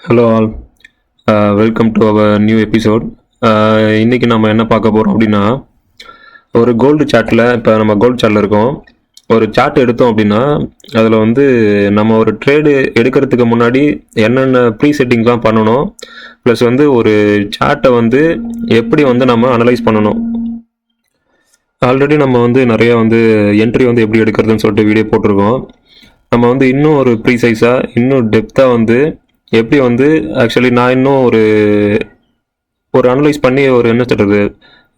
Hello all, welcome to our new episode. இன்றைக்கி நம்ம என்ன பார்க்க போகிறோம் அப்படின்னா, ஒரு கோல்டு சார்ட்டில் இப்போ நம்ம கோல்டு சார்ட்டில் இருக்கோம். ஒரு சார்ட் எடுத்தோம் அப்படின்னா அதில் வந்து நம்ம ஒரு ட்ரேடு எடுக்கிறதுக்கு முன்னாடி என்னென்ன ப்ரீ செட்டிங்லாம் பண்ணணும், ப்ளஸ் வந்து ஒரு சார்ட்டை வந்து எப்படி வந்து நம்ம அனலைஸ் பண்ணணும். ஆல்ரெடி நம்ம வந்து நிறைய வந்து என்ட்ரி வந்து எப்படி எடுக்கிறதுன்னு சொல்லிட்டு வீடியோ போட்டிருக்கோம். நம்ம வந்து இன்னும் ஒரு ப்ரீசைஸாக இன்னும் டெப்த்தாக வந்து எப்படி வந்து ஆக்சுவலி நான் இன்னும் ஒரு ஒரு அனலைஸ் பண்ணி ஒரு என்ன சொல்கிறது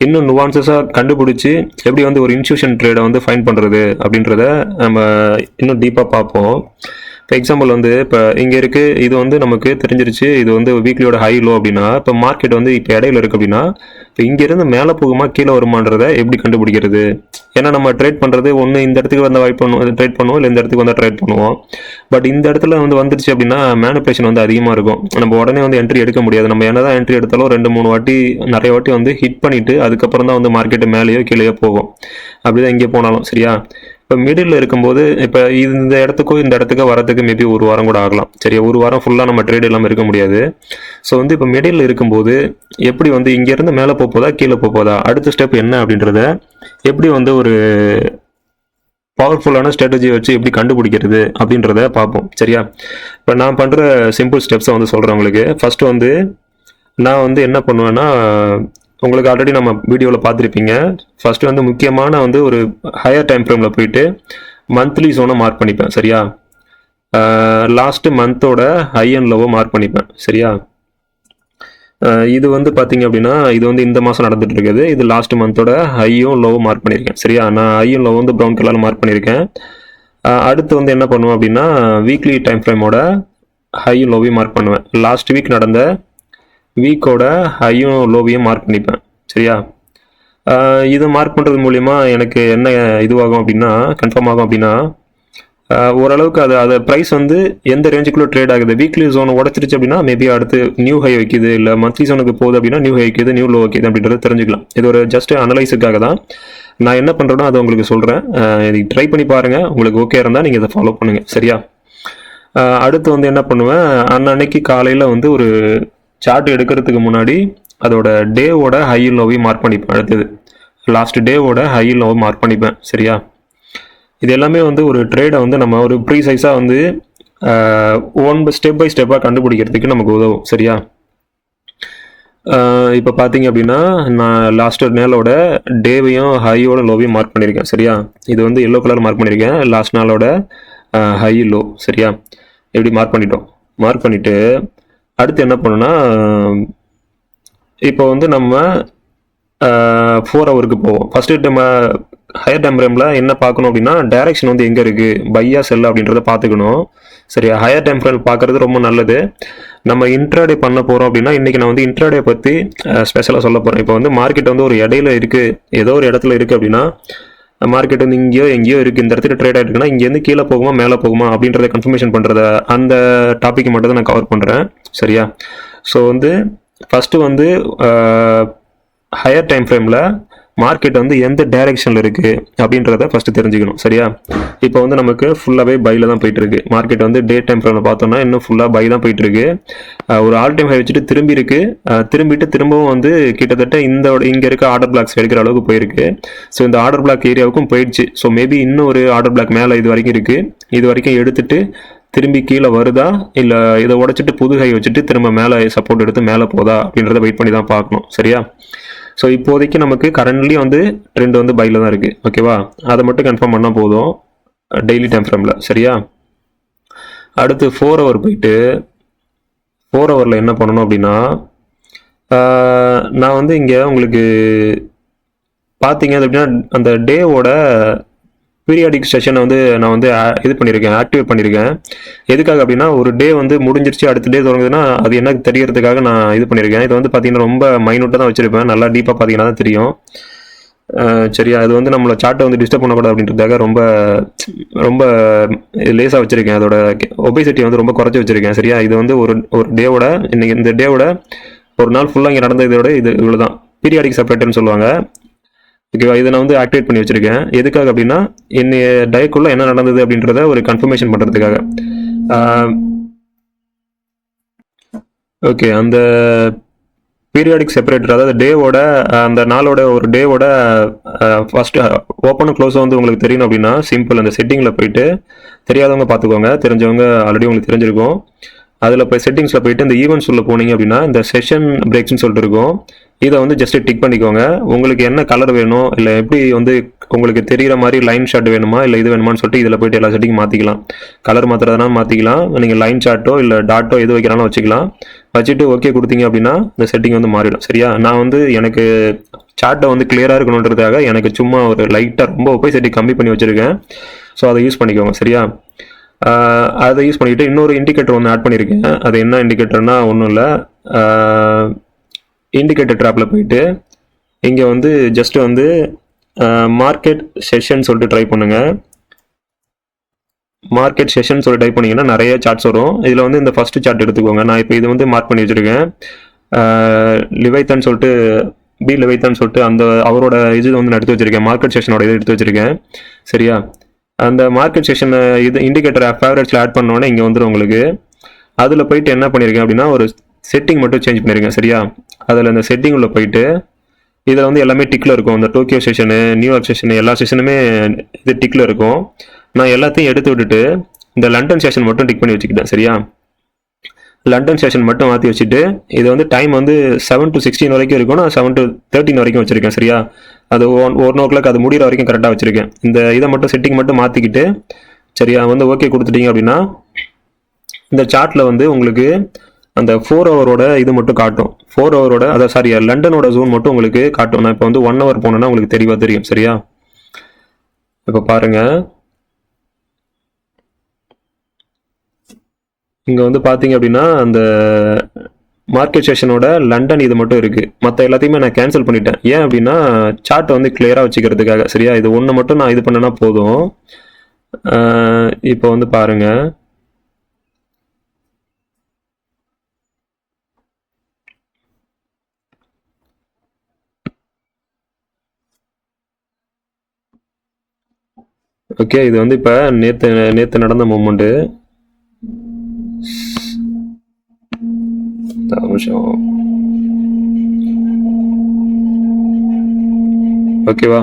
இன்னும் நுவான்சஸாக கண்டுபிடிச்சி எப்படி வந்து ஒரு இன்ஸ்டியூஷன் ட்ரேடை வந்து ஃபைன் பண்ணுறது அப்படின்றத நம்ம இன்னும் டீப்பாக பார்ப்போம். இப்போ எக்ஸாம்பிள் வந்து இப்போ இங்கே இருக்குது, இது வந்து நமக்கு தெரிஞ்சிருச்சு, இது வந்து வீக்லியோட ஹை லோ அப்படின்னா இப்போ மார்க்கெட் வந்து இப்போ இடையில இருக்குது அப்படின்னா இப்போ இங்கேருந்து மேலே போகுமா கீழே வருமானதை எப்படி கண்டுபிடிக்கிறது? ஏன்னா நம்ம ட்ரேட் பண்ணுறது ஒன்று இந்த இடத்துக்கு வந்து வாய்ப்பு பண்ணுவோம், ட்ரேட் பண்ணுவோம், இல்லை இந்த இடத்துக்கு வந்து ட்ரேட் பண்ணுவோம். பட் இந்த இடத்துல வந்து வந்துருச்சு அப்படின்னா மேனிபுலேஷன் வந்து அதிகமாக இருக்கும். நம்ம உடனே வந்து என்ட்ரி எடுக்க முடியாது. நம்ம என்ன தான் என்ட்ரி எடுத்தாலும் 2-3 வாட்டி நிறைய வாட்டி வந்து ஹிட் பண்ணிவிட்டு அதுக்கப்புறம் தான் வந்து மார்க்கெட்டு மேலேயோ கீழேயோ போகும். அப்படி தான் எங்கே போனாலும் சரியா. இப்போ மிடில் இருக்கும்போது இப்போ இந்த இடத்துக்கும் இந்த இடத்துக்கு வரதுக்கு மேபி ஒரு வாரம் கூட ஆகலாம். சரியா, ஒரு வாரம் ஃபுல்லாக நம்ம ட்ரேட் இல்லாமல் இருக்க முடியாது. ஸோ வந்து இப்போ மிடில் இருக்கும்போது எப்படி வந்து இங்கேருந்து மேலே போதா கீழே போதா, அடுத்த ஸ்டெப் என்ன அப்படின்றத எப்படி வந்து ஒரு பவர்ஃபுல்லான ஸ்ட்ராட்டஜி வச்சு எப்படி கண்டுபிடிக்கிறது அப்படின்றத பார்ப்போம். சரியா, இப்போ நான் பண்ணுற சிம்பிள் ஸ்டெப்ஸை வந்து சொல்கிறேன் உங்களுக்கு. ஃபஸ்ட்டு வந்து நான் வந்து என்ன பண்ணுவேன்னா, உங்களுக்கு ஆல்ரெடி நம்ம வீடியோவில் பார்த்துருப்பீங்க. ஃபஸ்ட்டு வந்து முக்கியமான வந்து ஒரு ஹையர் டைம் ஃப்ரேமில் போயிட்டு மந்த்லி ஜோனை மார்க் பண்ணிப்பேன். சரியா, லாஸ்ட்டு மந்தோட ஹை அண்ட் லோவை மார்க் பண்ணிப்பேன். சரியா, இது வந்து பார்த்தீங்க அப்படின்னா இது வந்து இந்த மாதம் நடந்துட்டு இருக்குது. இது லாஸ்ட் மந்தோட ஹையும் லோவும் மார்க் பண்ணியிருக்கேன். சரியா, நான் ஹையும் லோவும் வந்து ப்ரௌன் கலரில் மார்க் பண்ணியிருக்கேன். அடுத்து வந்து என்ன பண்ணுவேன் அப்படின்னா வீக்லி டைம் ஃப்ரேமோட ஹையும் லோவையும் மார்க் பண்ணுவேன். லாஸ்ட் வீக் நடந்த வீக்கோட ஹையும் லோவையும் மார்க் பண்ணிப்பேன். சரியா, இது மார்க் பண்ணுறது மூலிமா எனக்கு என்ன இதுவாகும் அப்படின்னா கன்ஃபார்ம் ஆகும் அப்படின்னா ஓரளவுக்கு அது ப்ரைஸ் வந்து எந்த ரேஞ்சுக்குள்ளே ட்ரேட் ஆகுது. வீக்லி ஜோனை உடச்சிருச்சு அப்படின்னா மேபி அடுத்து நியூ ஹை வைக்குது, இல்லை மந்த்லி ஜோனுக்கு போகுது அப்படின்னா நியூ ஹை வைக்குது, நியூ லோ வைக்குது அப்படின்றத தெரிஞ்சுக்கலாம். இது ஒரு ஜஸ்ட் அனலைஸுக்காக தான் நான் என்ன பண்ணுறேனோ அதை உங்களுக்கு சொல்கிறேன். இது ட்ரை பண்ணி பாருங்கள், உங்களுக்கு ஓகே இருந்தால் நீங்கள் இதை ஃபாலோ பண்ணுங்கள். சரியா, அடுத்து வந்து என்ன பண்ணுவேன், அன்னைக்கு காலையில் வந்து ஒரு சார்ட் எடுக்கிறதுக்கு முன்னாடி அதோட டேவோட ஹை லோவையும் மார்க் பண்ணிப்பேன். அடுத்தது லாஸ்ட் டேவோட ஹை லோவை மார்க் பண்ணிப்பேன். சரியா, இது எல்லாமே வந்து ஒரு ட்ரேடை வந்து நம்ம ஒரு ப்ரீசைஸாக வந்து ஸ்டெப் பை ஸ்டெப்பாக கண்டுபிடிக்கிறதுக்கு நமக்கு உதவும். சரியா, இப்போ பார்த்தீங்க அப்படின்னா நான் லாஸ்ட் நாளோட டேவையும் ஹையோட லோவையும் மார்க் பண்ணியிருக்கேன். சரியா, இது வந்து எல்லோ கலர் மார்க் பண்ணியிருக்கேன். லாஸ்ட் நாளோட ஹை லோ. சரியா, எப்படி மார்க் பண்ணிட்டோம். மார்க் பண்ணிவிட்டு அடுத்து என்ன பண்ணோன்னா இப்போ வந்து நம்ம 4 ஹவருக்கு போவோம். ஃபஸ்ட்டு நம்ம ஹையர் டைம் ஃப்ரேமில் என்ன பார்க்கணும் அப்படின்னா டைரக்ஷன் வந்து எங்கே இருக்குது, பையா செல் அப்படின்றத பார்த்துக்கணும். சரியா, ஹையர் டைம் ஃப்ரேம் பார்க்குறது ரொம்ப நல்லது. நம்ம இன்ட்ராடே பண்ண போகிறோம் அப்படின்னா இன்றைக்கி நான் வந்து இன்ட்ராடே பற்றி ஸ்பெஷலாக சொல்ல போகிறேன். இப்போ வந்து மார்க்கெட் வந்து ஒரு இடையில இருக்குது, ஏதோ ஒரு இடத்துல இருக்குது அப்படின்னா மார்க்கெட் வந்து எங்கேயோ இருக்குது, இந்த இடத்துல ட்ரேட் ஆகிருக்குன்னா இங்கேருந்து கீழே போகுமா மேலே போகுமா அப்படின்றத கன்ஃபர்மேஷன் பண்ணுறத அந்த டாப்பிக் மட்டும் தான் நான் கவர் பண்ணுறேன். சரியா, ஸோ வந்து ஃபஸ்ட்டு வந்து ஹையர் டைம் ஃப்ரேமில் மார்க்கெட் வந்து எந்த டைரெக்ஷனில் இருக்குது அப்படின்றத ஃபஸ்ட்டு தெரிஞ்சுக்கணும். சரியா, இப்போ வந்து நமக்கு ஃபுல்லாகவே பையில் தான் போயிட்டுருக்கு. மார்க்கெட் வந்து டே டைம் ஃப்ரேமில் பார்த்தோம்னா இன்னும் ஃபுல்லாக பை தான் போயிட்டுருக்கு. ஒரு ஆல் டைம் ஹை வச்சுட்டு திரும்பிட்டு திரும்பவும் வந்து கிட்டத்தட்ட இங்கே இருக்க ஆர்டர் பிளாக்ஸ் எடுக்கிற அளவுக்கு போயிருக்கு. ஸோ இந்த ஆர்டர் பிளாக் ஏரியாவுக்கும் போயிடுச்சு. ஸோ மேபி இன்னும் ஒரு ஆர்டர் பிளாக் மேலே இது வரைக்கும் இருக்குது. இது வரைக்கும் எடுத்துட்டு திரும்பி கீழே வருதா, இல்லை இதை உடச்சிட்டு புது ஹை வச்சுட்டு திரும்ப மேலே சப்போர்ட் எடுத்து மேலே போதா அப்படின்றத வெயிட் பண்ணி தான் பார்க்கணும். சரியா, ஸோ இப்போதைக்கு நமக்கு கரண்ட்லி வந்து ட்ரெண்ட் வந்து பையில் தான் இருக்குது. ஓகேவா, அதை மட்டும் கன்ஃபார்ம் பண்ணால் போதும் டெய்லி டைம் ஃப்ரேமில். சரியா, அடுத்து 4 ஹவர் போயிட்டு 4 ஹவரில் என்ன பண்ணணும் அப்படின்னா நான் வந்து இங்கே உங்களுக்கு பார்த்தீங்க அப்படின்னா அந்த டேவோட பீரியாடிக் செஷனை வந்து நான் வந்து இது பண்ணியிருக்கேன், ஆக்டிவேட் பண்ணியிருக்கேன். எதுக்காக அப்படின்னா ஒரு டே வந்து முடிஞ்சிருச்சு அடுத்த டே தொடங்குதுன்னா அது என்ன தெரியறதுக்காக நான் இது பண்ணியிருக்கேன். இது வந்து பார்த்தீங்கன்னா ரொம்ப மைனூட்டாக தான் வச்சுருப்பேன், நல்லா டீப்பாக பார்த்தீங்கன்னா தான் தெரியும். சரியா, அது வந்து நம்மளை சார்ட்டை வந்து டிஸ்டர்ப் பண்ணக்கூடாது அப்படின்றதுக்காக ரொம்ப ரொம்ப லேஸாக வச்சுருக்கேன். அதோட ஒபேசிட்டி வந்து ரொம்ப குறைச்சி வச்சுருக்கேன். சரியா, இது வந்து ஒரு டேவோட இன்னைக்கு இந்த டேவோட ஒரு நாள் ஃபுல்லாக இங்கே நடந்த இதோட இவ்வளோ தான் பீரியாடிக் செப்பரேட்டர்னு சொல்லுவாங்க. ஓகேவா, இதை நான் வந்து ஆக்டிவேட் பண்ணி வச்சுருக்கேன். எதுக்காக அப்படின்னா என்னைய டேக்குள்ளே என்ன நடந்தது அப்படின்றத ஒரு கன்ஃபர்மேஷன் பண்ணுறதுக்காக. ஓகே, அந்த பீரியாடிக் செப்பரேட்டர், அதாவது டேவோட அந்த நாளோட ஒரு டேவோட ஃபர்ஸ்ட் ஓப்பனும் க்ளோஸும் வந்து உங்களுக்கு தெரியணும் அப்படின்னா சிம்பிள், அந்த செட்டிங்கில் போயிட்டு தெரியாதவங்க பார்த்துக்கோங்க, தெரிஞ்சவங்க ஆல்ரெடி உங்களுக்கு தெரிஞ்சிருக்கும். அதில் போய் செட்டிங்ஸில் போயிட்டு இந்த ஈவெண்ட்ஸ் உள்ள போனீங்க அப்படின்னா இந்த செஷன் பிரேக்ஸ்னு சொல்லிட்டு இருக்கும். இதை வந்து ஜஸ்ட் டிக் பண்ணிக்கோங்க. உங்களுக்கு என்ன கலர் வேணும், இல்லை எப்படி வந்து உங்களுக்கு தெரிகிற மாதிரி லைன் ஷாட் வேணுமா இல்லை இது வேணுமான்னு சொல்லிட்டு இதில் போயிட்டு எல்லா செட்டிங் மாற்றிக்கலாம். கலர் மாற்றுறதுனா மாற்றிக்கலாம், நீங்கள் லைன் ஷாட்டோ இல்லை டாட்டோ எது வைக்கிறாலும் வச்சுக்கலாம். வச்சுட்டு ஓகே கொடுத்தீங்க அப்படின்னா இந்த செட்டிங் வந்து மாறிடும். சரியா, நான் வந்து எனக்கு சார்ட்டை வந்து கிளியராக இருக்கணுன்றதுக்காக எனக்கு சும்மா ஒரு லைட்டாக ரொம்ப ஒப்பைசிட்டி கம்மி பண்ணி வச்சுருக்கேன். ஸோ அதை யூஸ் பண்ணிக்கோங்க. சரியா, அதை யூஸ் பண்ணிக்கிட்டு இன்னொரு இண்டிகேட்டர் ஒன்று ஆட் பண்ணியிருக்கேன். அது என்ன இண்டிகேட்டர்னா ஒன்றும் இல்லை, இண்டிகேட்டர் ட்ராப்பில் போயிட்டு இங்கே வந்து ஜஸ்ட் வந்து மார்க்கெட் செஷன் சொல்லிட்டு ட்ரை பண்ணுங்கள். மார்க்கெட் செஷன் சொல்லி டைப் பண்ணிங்கன்னா நிறைய சார்ட்ஸ் வரும். இதில் வந்து இந்த ஃபஸ்ட்டு சார்ட் எடுத்துக்கோங்க. நான் இப்போ இது வந்து மார்க் பண்ணி வச்சுருக்கேன். லிவைத்தன் சொல்லிட்டு பி லிவைத்தன் சொல்லிட்டு அந்த அவரோட இது வந்து நான் எடுத்து வச்சுருக்கேன். மார்க்கெட் செஷனோட இது எடுத்து வச்சுருக்கேன். சரியா, அந்த மார்க்கெட் செஷனை இது இண்டிகேட்டர் ஃபேவரட்ஸில் ஆட் பண்ணோன்னே இங்கே வந்துடும் உங்களுக்கு. அதில் போயிட்டு என்ன பண்ணியிருக்கேன் அப்படின்னா ஒரு செட்டிங் மட்டும் சேஞ்ச் பண்ணியிருக்கேன். சரியா, அதில் இந்த செட்டிங் உள்ள போயிட்டு இதில் வந்து எல்லாமே டிக்கில் இருக்கும். இந்த டோக்கியோ செஷனு, நியூயார்க் செஷனு, எல்லா செஷனுமே இது டிக்கில் இருக்கும். நான் எல்லாத்தையும் எடுத்து விட்டுட்டு இந்த லண்டன் செஷன் மட்டும் டிக் பண்ணி வச்சுக்கிட்டேன். சரியா, லண்டன் செஷன் மட்டும் மாற்றி வச்சுட்டு இது வந்து டைம் வந்து 7 to 16 வரைக்கும் இருக்கும். நான் 7 to 13 வரைக்கும் வச்சுருக்கேன். சரியா, அது 1 o'clock அது முடிகிற வரைக்கும் கரெக்டாக வச்சுருக்கேன். இந்த இதை மட்டும் செட்டிங் மட்டும் மாற்றிக்கிட்டு சரியா வந்து ஓகே கொடுத்துட்டீங்க அப்படின்னா இந்த சார்ட்டில் வந்து உங்களுக்கு அந்த 4 ஹவரோட இது மட்டும் காட்டும். 4 ஹவரோட அதாவது சாரி லண்டனோட ஜோன் மட்டும் உங்களுக்கு காட்டும். நான் இப்போ வந்து 1 hour போனேன்னா உங்களுக்கு தெளிவாக தெரியும். சரியா, இப்போ பாருங்கள், இங்கே வந்து பார்த்தீங்க அப்படின்னா அந்த மார்க்கெட் செஷனோட லண்டன் இது மட்டும் இருக்குது. மற்ற எல்லாத்தையுமே நான் கேன்சல் பண்ணிட்டேன். ஏன் அப்படின்னா சார்ட்டை வந்து கிளியராக வச்சுக்கிறதுக்காக. சரியா, இது ஒன்று மட்டும் நான் இது பண்ணேன்னா போதும். இப்போ வந்து பாருங்கள், ஓகே, இது வந்து இப்போ நேற்று நடந்த மூமெண்ட்டு. ஓகேவா,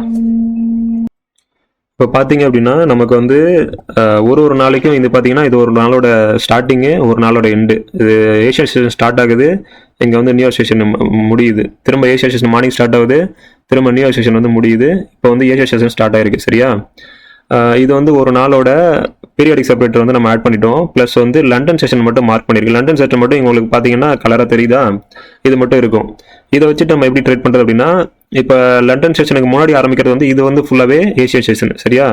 இப்போ பார்த்தீங்க அப்படின்னா நமக்கு வந்து ஒரு நாளைக்கும் இது பார்த்தீங்கன்னா இது ஒரு நாளோட ஸ்டார்டிங்கு, ஒரு நாளோட எண்டு. இது ஏஷியா செஷன் ஸ்டார்ட் ஆகுது, இங்கே வந்து நியூயார்க் செஷன் முடியுது. திரும்ப ஏஷியா செஷன் மார்னிங் ஸ்டார்ட் ஆகுது, திரும்ப நியூயார்க் செஷன் வந்து முடியுது. இப்போ வந்து ஏஷியா செஷன் ஸ்டார்ட் ஆகிருக்கு. சரியா, இது வந்து ஒரு நாளோட பீரியாடிக் செப்பரேட்டர் வந்து நம்ம ஆட் பண்ணிட்டோம். ப்ளஸ் வந்து லண்டன் செஷன் மட்டும் மார்க் பண்ணியிருக்கு. லண்டன் செஷன் மட்டும் உங்களுக்கு பார்த்தீங்கன்னா கலராக தெரியுதா, இது மட்டும் இருக்கும். இதை வச்சுட்டு நம்ம எப்படி ட்ரேட் பண்ணுறது அப்படின்னா இப்போ லண்டன் செஷனுக்கு முன்னாடி ஆரம்பிக்கிறது வந்து இது வந்து ஃபுல்லாகவே ஏஷியா செஷன். சரியா,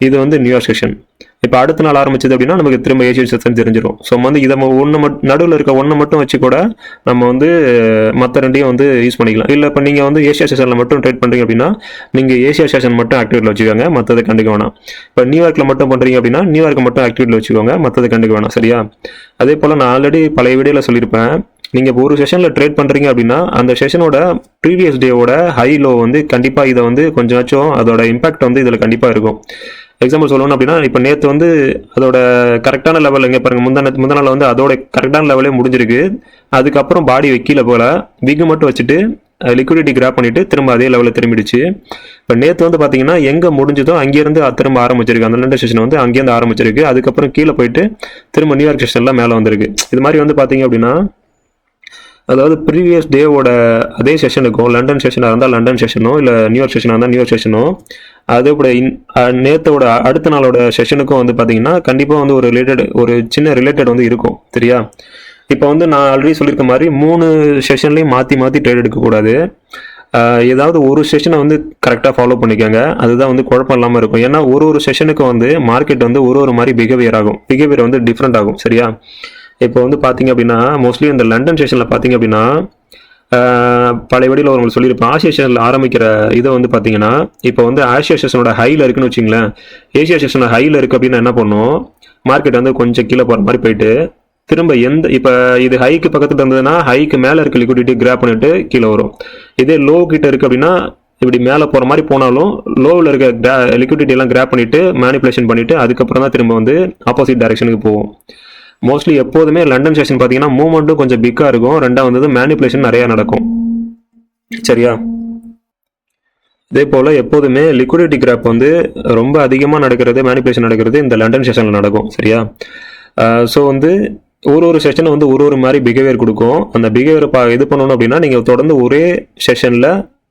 இது வந்து நியூயார்க் செஷன். இப்போ அடுத்த நாள் ஆரம்பிச்சது அப்படின்னா நமக்கு திரும்ப ஏஷியா செஷன் தெரிஞ்சிடும். ஸோ வந்து இதை நடுவில் இருக்க ஒன்று மட்டும் வச்சு கூட நம்ம வந்து மற்ற ரெண்டையும் வந்து யூஸ் பண்ணிக்கலாம். இல்லை இப்போ நீங்கள் வந்து ஏஷியா செஷனில் மட்டும் ட்ரேட் பண்ணுறீங்க அப்படின்னா நீங்கள் ஏஷியா செஷன் மட்டும் ஆக்டிவேட்டில் வச்சுக்கோங்க, மற்றதை கண்டுக்க வேணாம். இப்போ நியூயார்க்கில் மட்டும் பண்ணுறீங்க அப்படின்னா நியூயார்க்கு மட்டும் ஆக்டிவேட்டில் வச்சுக்கோங்க, மற்றதை கண்டுக்க வேணாம். சரியா, அதே போல் நான் ஆல்ரெடி பழைய வீடியோவில் சொல்லியிருப்பேன், நீங்கள் இப்போ ஒரு செஷனில் ட்ரேட் பண்ணுறீங்க அப்படின்னா அந்த செஷனோட ப்ரீவியஸ் டேவோட ஹை லோ வந்து கண்டிப்பாக இதை வந்து கொஞ்சமாச்சும் அதோட இம்பாக்ட் வந்து இதில் கண்டிப்பாக இருக்கும். எக்ஸாம்பிள் சொல்லணும் அப்படின்னா இப்போ நேற்று வந்து அதோட கரெக்டான லெவல் இங்கே பாருங்கள், முந்தின நாள் வந்து அதோட கரெக்டான லெவலே முடிஞ்சிருக்கு. அதுக்கப்புறம் பாடி வைக்கல போல விக்கு மட்டும் வச்சுட்டு லிக்விடிட்டி கிராப் பண்ணிட்டு திரும்ப அதே லெவலில் திரும்பிடுச்சு. இப்போ நேற்று வந்து பார்த்தீங்கன்னா எங்கே முடிஞ்சதோ அங்கேருந்து திரும்ப ஆரம்பிச்சிருக்கு. அந்த லண்டன் செஷன் வந்து அங்கேருந்து ஆரம்பிச்சிருக்கு. அதுக்கப்புறம் கீழே போயிட்டு திரும்ப நியூயார்க் செஷன்லாம் மேலே வந்திருக்கு. இது மாதிரி வந்து பார்த்தீங்க அப்படின்னா அதாவது ப்ரீவியஸ் டேவோட அதே செஷனுக்கும் லண்டன் செஷனாக இருந்தால் லண்டன் செஷனோ இல்லை நியூயார்க் செஷனாக இருந்தால் நியூயார்க் செஷனோ அதே கூட நேற்றோட அடுத்த நாளோட செஷனுக்கும் வந்து பார்த்தீங்கன்னா கண்டிப்பாக வந்து ஒரு சின்ன ரிலேட்டட் வந்து இருக்கும். சரியா, இப்போ வந்து நான் ஆல்ரெடி சொல்லியிருக்க மாதிரி 3 செஷன்லையும் மாற்றி ட்ரேட் எடுக்கக்கூடாது. ஏதாவது ஒரு செஷனை வந்து கரெக்டாக ஃபாலோ பண்ணிக்கோங்க. அதுதான் வந்து குழப்பம் இல்லாமல் இருக்கும். ஏன்னா ஒரு செஷனுக்கும் வந்து மார்க்கெட் வந்து ஒரு மாதிரி பிஹேவியர் வந்து டிஃப்ரெண்ட் ஆகும். சரியா, இப்போ வந்து பார்த்தீங்க அப்படின்னா மோஸ்ட்லி இந்த லண்டன் செஷனில் பார்த்தீங்க அப்படின்னா பழைய வழியில் உங்களுக்கு சொல்லியிருப்பேன், ஆசியா செஷனில் ஆரம்பிக்கிற இதை வந்து பார்த்தீங்கன்னா இப்போ வந்து ஆசியா செஷனோட ஹையில் இருக்குன்னு வச்சிங்களேன். ஏசியா செஷனோட ஹையில் இருக்குது அப்படின்னா என்ன பண்ணும், மார்க்கெட் வந்து கொஞ்சம் கீழே போகிற மாதிரி போயிட்டு திரும்ப இப்போ இது ஹைக்கு பக்கத்தில் இருந்ததுன்னா ஹைக்கு மேலே இருக்க லிக்விடிட்டி கிராப் பண்ணிட்டு கீழே வரும். இதே லோ கிட்ட இருக்குது அப்படின்னா இப்படி மேலே போகிற மாதிரி போனாலும் லோவில் இருக்க லிக்விடிட்டி எல்லாம் கிராப் பண்ணிட்டு மேனிப்புலேஷன் பண்ணிட்டு அதுக்கப்புறம் தான் திரும்ப வந்து ஆப்போசிட் டைரக்ஷனுக்கு போகும். மோஸ்ட்லி எப்போதுமே லண்டன் செஷன் பார்த்தீங்கன்னா மூவ்மெண்ட்டும் கொஞ்சம் பிக்காக இருக்கும், ரெண்டாவது வந்து மேனிப்புலேஷன் நிறையா நடக்கும். சரியா? இதே போல் எப்போதுமே லிக்விடிட்டி கிராப் வந்து ரொம்ப அதிகமாக நடக்கிறது, மேனிப்புலேஷன் நடக்கிறது இந்த லண்டன் செஷனில் நடக்கும். சரியா? ஸோ வந்து ஒரு செஷனை வந்து ஒரு மாதிரி பிஹேவியர் கொடுக்கும். அந்த பிஹேவியரை இது பண்ணணும் அப்படின்னா நீங்கள் தொடர்ந்து ஒரே செஷனில்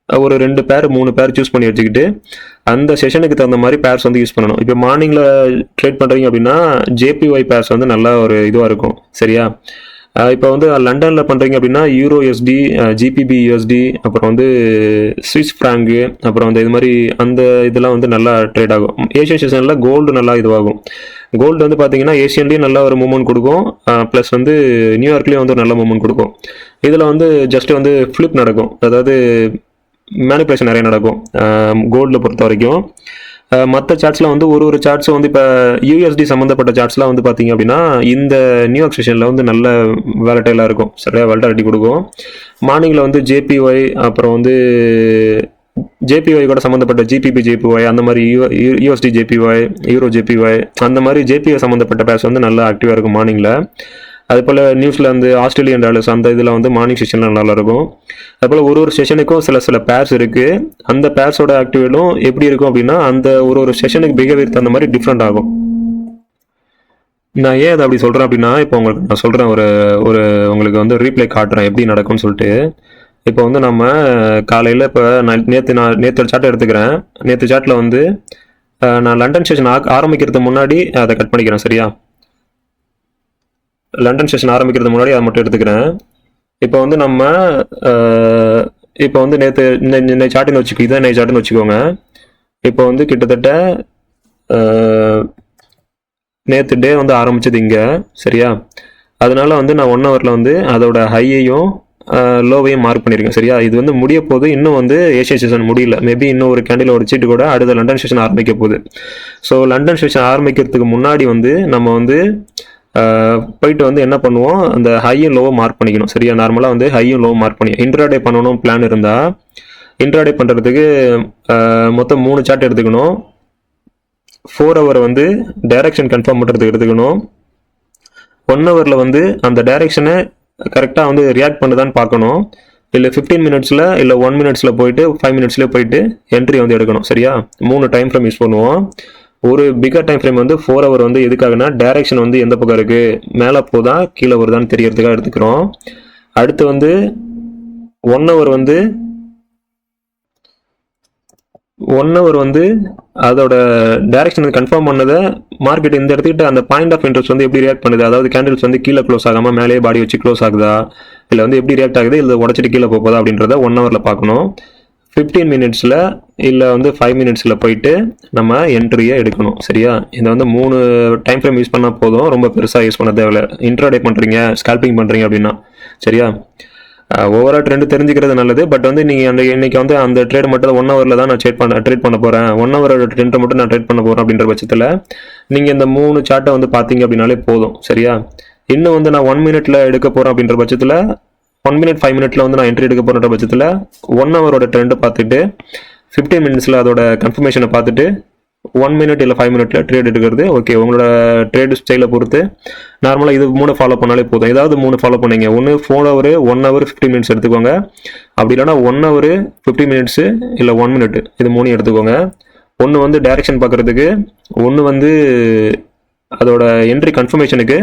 ஒரு 2 பேர் 3 பேர் சூஸ் பண்ணி வச்சுக்கிட்டு அந்த செஷனுக்கு தகுந்த மாதிரி பேர்ஸ் வந்து யூஸ் பண்ணணும். இப்போ மார்னிங்கில் ட்ரேட் பண்ணுறீங்க அப்படின்னா ஜேபிஒய் பேர்ஸ் வந்து நல்லா ஒரு இதுவாக இருக்கும். சரியா? இப்போ வந்து லண்டனில் பண்ணுறீங்க அப்படின்னா யூரோஎஸ்டி, ஜிபிபி யூஎஸ்டி, அப்புறம் வந்து ஸ்விஸ் ஃப்ராங்கு, அப்புறம் வந்து இது மாதிரி அந்த இதெல்லாம் வந்து நல்லா ட்ரேட் ஆகும். ஏஷியன் செஷனில் கோல்டு நல்லா இதுவாகும். கோல்டு வந்து பார்த்தீங்கன்னா ஏஷியன்லேயும் நல்ல ஒரு மூவ்மெண்ட் கொடுக்கும், ப்ளஸ் வந்து நியூயார்க்லேயும் வந்து ஒரு நல்ல மூவ்மெண்ட் கொடுக்கும். இதில் வந்து ஜஸ்ட் வந்து ஃப்ளிப் நடக்கும், அதாவது மேனிப்புலேஷன் நிறைய நடக்கும் கோல்டில் பொறுத்த வரைக்கும். மற்ற சார்ட்ஸில் வந்து ஒரு சார்ட்ஸும் வந்து இப்போ யூஎஸ்டி சம்மந்தப்பட்ட சார்ட்ஸ்லாம் வந்து பார்த்தீங்க அப்படின்னா இந்த நியூயார்க் செஷனில் வந்து நல்ல வேலட்டைலாக இருக்கும், சரியா வேலட்டாலிட்டி கொடுக்கும். மார்னிங்கில் வந்து ஜேபிஒய், அப்புறம் வந்து ஜேபிஒய் கூட சம்மந்தப்பட்ட ஜிபிபி ஜேபிஒய், அந்த மாதிரி யூஎஸ்டி ஜேபிஒய், யூரோ ஜேபிஒய், அந்த மாதிரி ஜேபிஒய் சம்மந்தப்பட்ட பேர்ஸ் வந்து நல்லா ஆக்டிவாக இருக்கும் மார்னிங்கில். அதுபோல் நியூஸில் வந்து ஆஸ்திரேலியன் டாலர்ஸ் அந்த இதில் வந்து மார்னிங் செஷனில் நல்லாயிருக்கும். அதுபோல் ஒரு செஷனுக்கும் சில பேர்ஸ் இருக்குது. அந்த பேர்ஸோட ஆக்டிவேட்டும் எப்படி இருக்கும் அப்படின்னா அந்த ஒரு செஷனுக்கு பிஹேவியர் தகுந்த மாதிரி டிஃப்ரெண்ட் ஆகும். நான் ஏன் அதை அப்படி சொல்கிறேன் அப்படின்னா, இப்போ உங்களுக்கு நான் சொல்கிறேன், ஒரு உங்களுக்கு வந்து ரீப்ளே காட்டுறேன் எப்படி நடக்கும்னு சொல்லிட்டு. இப்போ வந்து நம்ம காலையில் இப்போ நான் நேற்று சார்ட்டை எடுத்துக்கிறேன். நேற்று சார்ட்டில் வந்து நான் லண்டன் செஷன் ஆரம்பிக்கிறதுக்கு முன்னாடி அதை கட் பண்ணிக்கிறேன். சரியா? லண்டன் செஷன் ஆரம்பிக்கிறது முன்னாடி அதை மட்டும் எடுத்துக்கிறேன். இப்போ வந்து நம்ம இப்போ வந்து நேற்று சார்ட்டுன்னு வச்சுக்கோ, இதான் நெய் சார்ட்டுன்னு வச்சுக்கோங்க. இப்போ வந்து கிட்டத்தட்ட நேற்று டே வந்து ஆரம்பிச்சது இங்கே. சரியா? அதனால வந்து நான் 1 ஹவரில் வந்து அதோட ஹையையும் லோவையும் மார்க் பண்ணியிருக்கேன். சரியா? இது வந்து முடிய போது, இன்னும் வந்து ஏஷியன் செஷன் முடியல, மேபி இன்னும் ஒரு கேண்டில் உடைச்சிட்டு கூட அடுத்த லண்டன் செஷன் ஆரம்பிக்க போகுது. ஸோ லண்டன் செஷன் ஆரம்பிக்கிறதுக்கு முன்னாடி வந்து நம்ம வந்து போயிட்டு வந்து என்ன பண்ணுவோம், அந்த ஹையும் லோவை மார்க் பண்ணிக்கணும். சரியா? நார்மலாக வந்து ஹையும் லோவும் மார்க் பண்ணி இன்ட்ராடே பண்ணணும் பிளான் இருந்தால், இன்ட்ராடே பண்ணுறதுக்கு மொத்தம் 3 சார்ட் எடுத்துக்கணும். 4 ஹவர் வந்து டைரக்ஷன் கன்ஃபார்ம் பண்ணுறதுக்கு எடுத்துக்கணும். 1 ஹவரில் வந்து அந்த டைரக்ஷனை கரெக்டாக வந்து ரியாக்ட் பண்ணுதான்னு பார்க்கணும். இல்லை 15 மினிட்ஸில் இல்லை 1 மினிட்ஸில் போயிட்டு 5 மினிட்ஸ்லேயே போயிட்டு என்ட்ரி வந்து எடுக்கணும். சரியா? 3 டைம் ஃப்ரேம் யூஸ் பண்ணுவோம். ஒரு பிகர் டைம் ஃப்ரேம் வந்து 4 ஹவர் வந்து எதுக்காகனா டைரக்ஷன் வந்து எந்த பக்கம் இருக்குது, மேலே போதா கீழே வருதான்னு தெரியறதுக்காக எடுத்துக்கிறோம். அடுத்து வந்து 1 ஹவர் வந்து அதோட டைரக்ஷன் கன்ஃபார்ம் பண்ணதை மார்க்கெட் இந்த இடத்துக்கிட்ட அந்த பாயிண்ட் ஆஃப் இன்ட்ரெஸ்ட் வந்து எப்படி ரியாக்ட் பண்ணுது, அதாவது கேண்டில்ஸ் வந்து கீழே க்ளோஸ் ஆகாமல் மேலேயே பாடி வச்சு க்ளோஸ் ஆகுதா, இல்லை வந்து எப்படி ரியாக்ட் ஆகுது, இல்லை உடச்சிட்டு கீழே போகுதா அப்படின்றத 1 ஹவரில் பார்க்கணும். 15 மினிட்ஸில் இல்லை வந்து 5 மினிட்ஸில் போயிட்டு நம்ம என்ட்ரியை எடுக்கணும். சரியா? இதை வந்து 3 டைம் ஃப்ரேம் யூஸ் பண்ணால் போதும், ரொம்ப பெருசாக யூஸ் பண்ண தேவையில்லை. இன்ட்ராடே பண்ணுறீங்க, ஸ்கால்பிங் பண்ணுறீங்க அப்படின்னா. சரியா? ஓவரால் ட்ரெண்டு தெரிஞ்சுக்கிறது நல்லது. பட் வந்து நீங்கள் இன்னைக்கு வந்து அந்த ட்ரேட் மட்டும் 1 ஹவரில் தான் நான் ட்ரேட் பண்ண போகிறேன், 1 ஹவரோட ட்ரெண்டை மட்டும் நான் ட்ரேட் பண்ண போகிறேன் அப்படின்ற பட்சத்தில் நீங்கள் இந்த 3 சார்ட்டை வந்து பார்த்தீங்க அப்படின்னாலே போதும். சரியா? இன்னும் வந்து நான் 1 மினிட்ல எடுக்க போகிறேன் அப்படின்ற பட்சத்தில் 1 மினிட் 5 மினிட்ல வந்து நான் என்ட்ரி எடுக்க போகிற பட்சத்தில் 1 ஹவரோட ட்ரெண்டை பார்த்துட்டு 15 மினிட்ஸில் அதோட கன்ஃபர்மேஷனை பார்த்துட்டு 1 மினிட் இல்லை 5 மினிட்ல ட்ரேட் எடுக்கிறது ஓகே. உங்களோட ட்ரேட் ஸ்டைலை பொறுத்து நார்மலாக இது 3 ஃபாலோ பண்ணாலே போதும். ஏதாவது 3 ஃபாலோ பண்ணீங்க, ஒன்று 4 ஹவர் 1 ஹவர் 15 மினிட்ஸ் எடுத்துக்கோங்க. அப்படி இல்லைனா 1 ஹவர் 15 மினிட்ஸு இல்லை 1 மினிட், இது 3 எடுத்துக்கோங்க. ஒன்று வந்து டைரக்ஷன் பார்க்குறதுக்கு, ஒன்று வந்து அதோட என்ட்ரி கன்ஃபர்மேஷனுக்கு,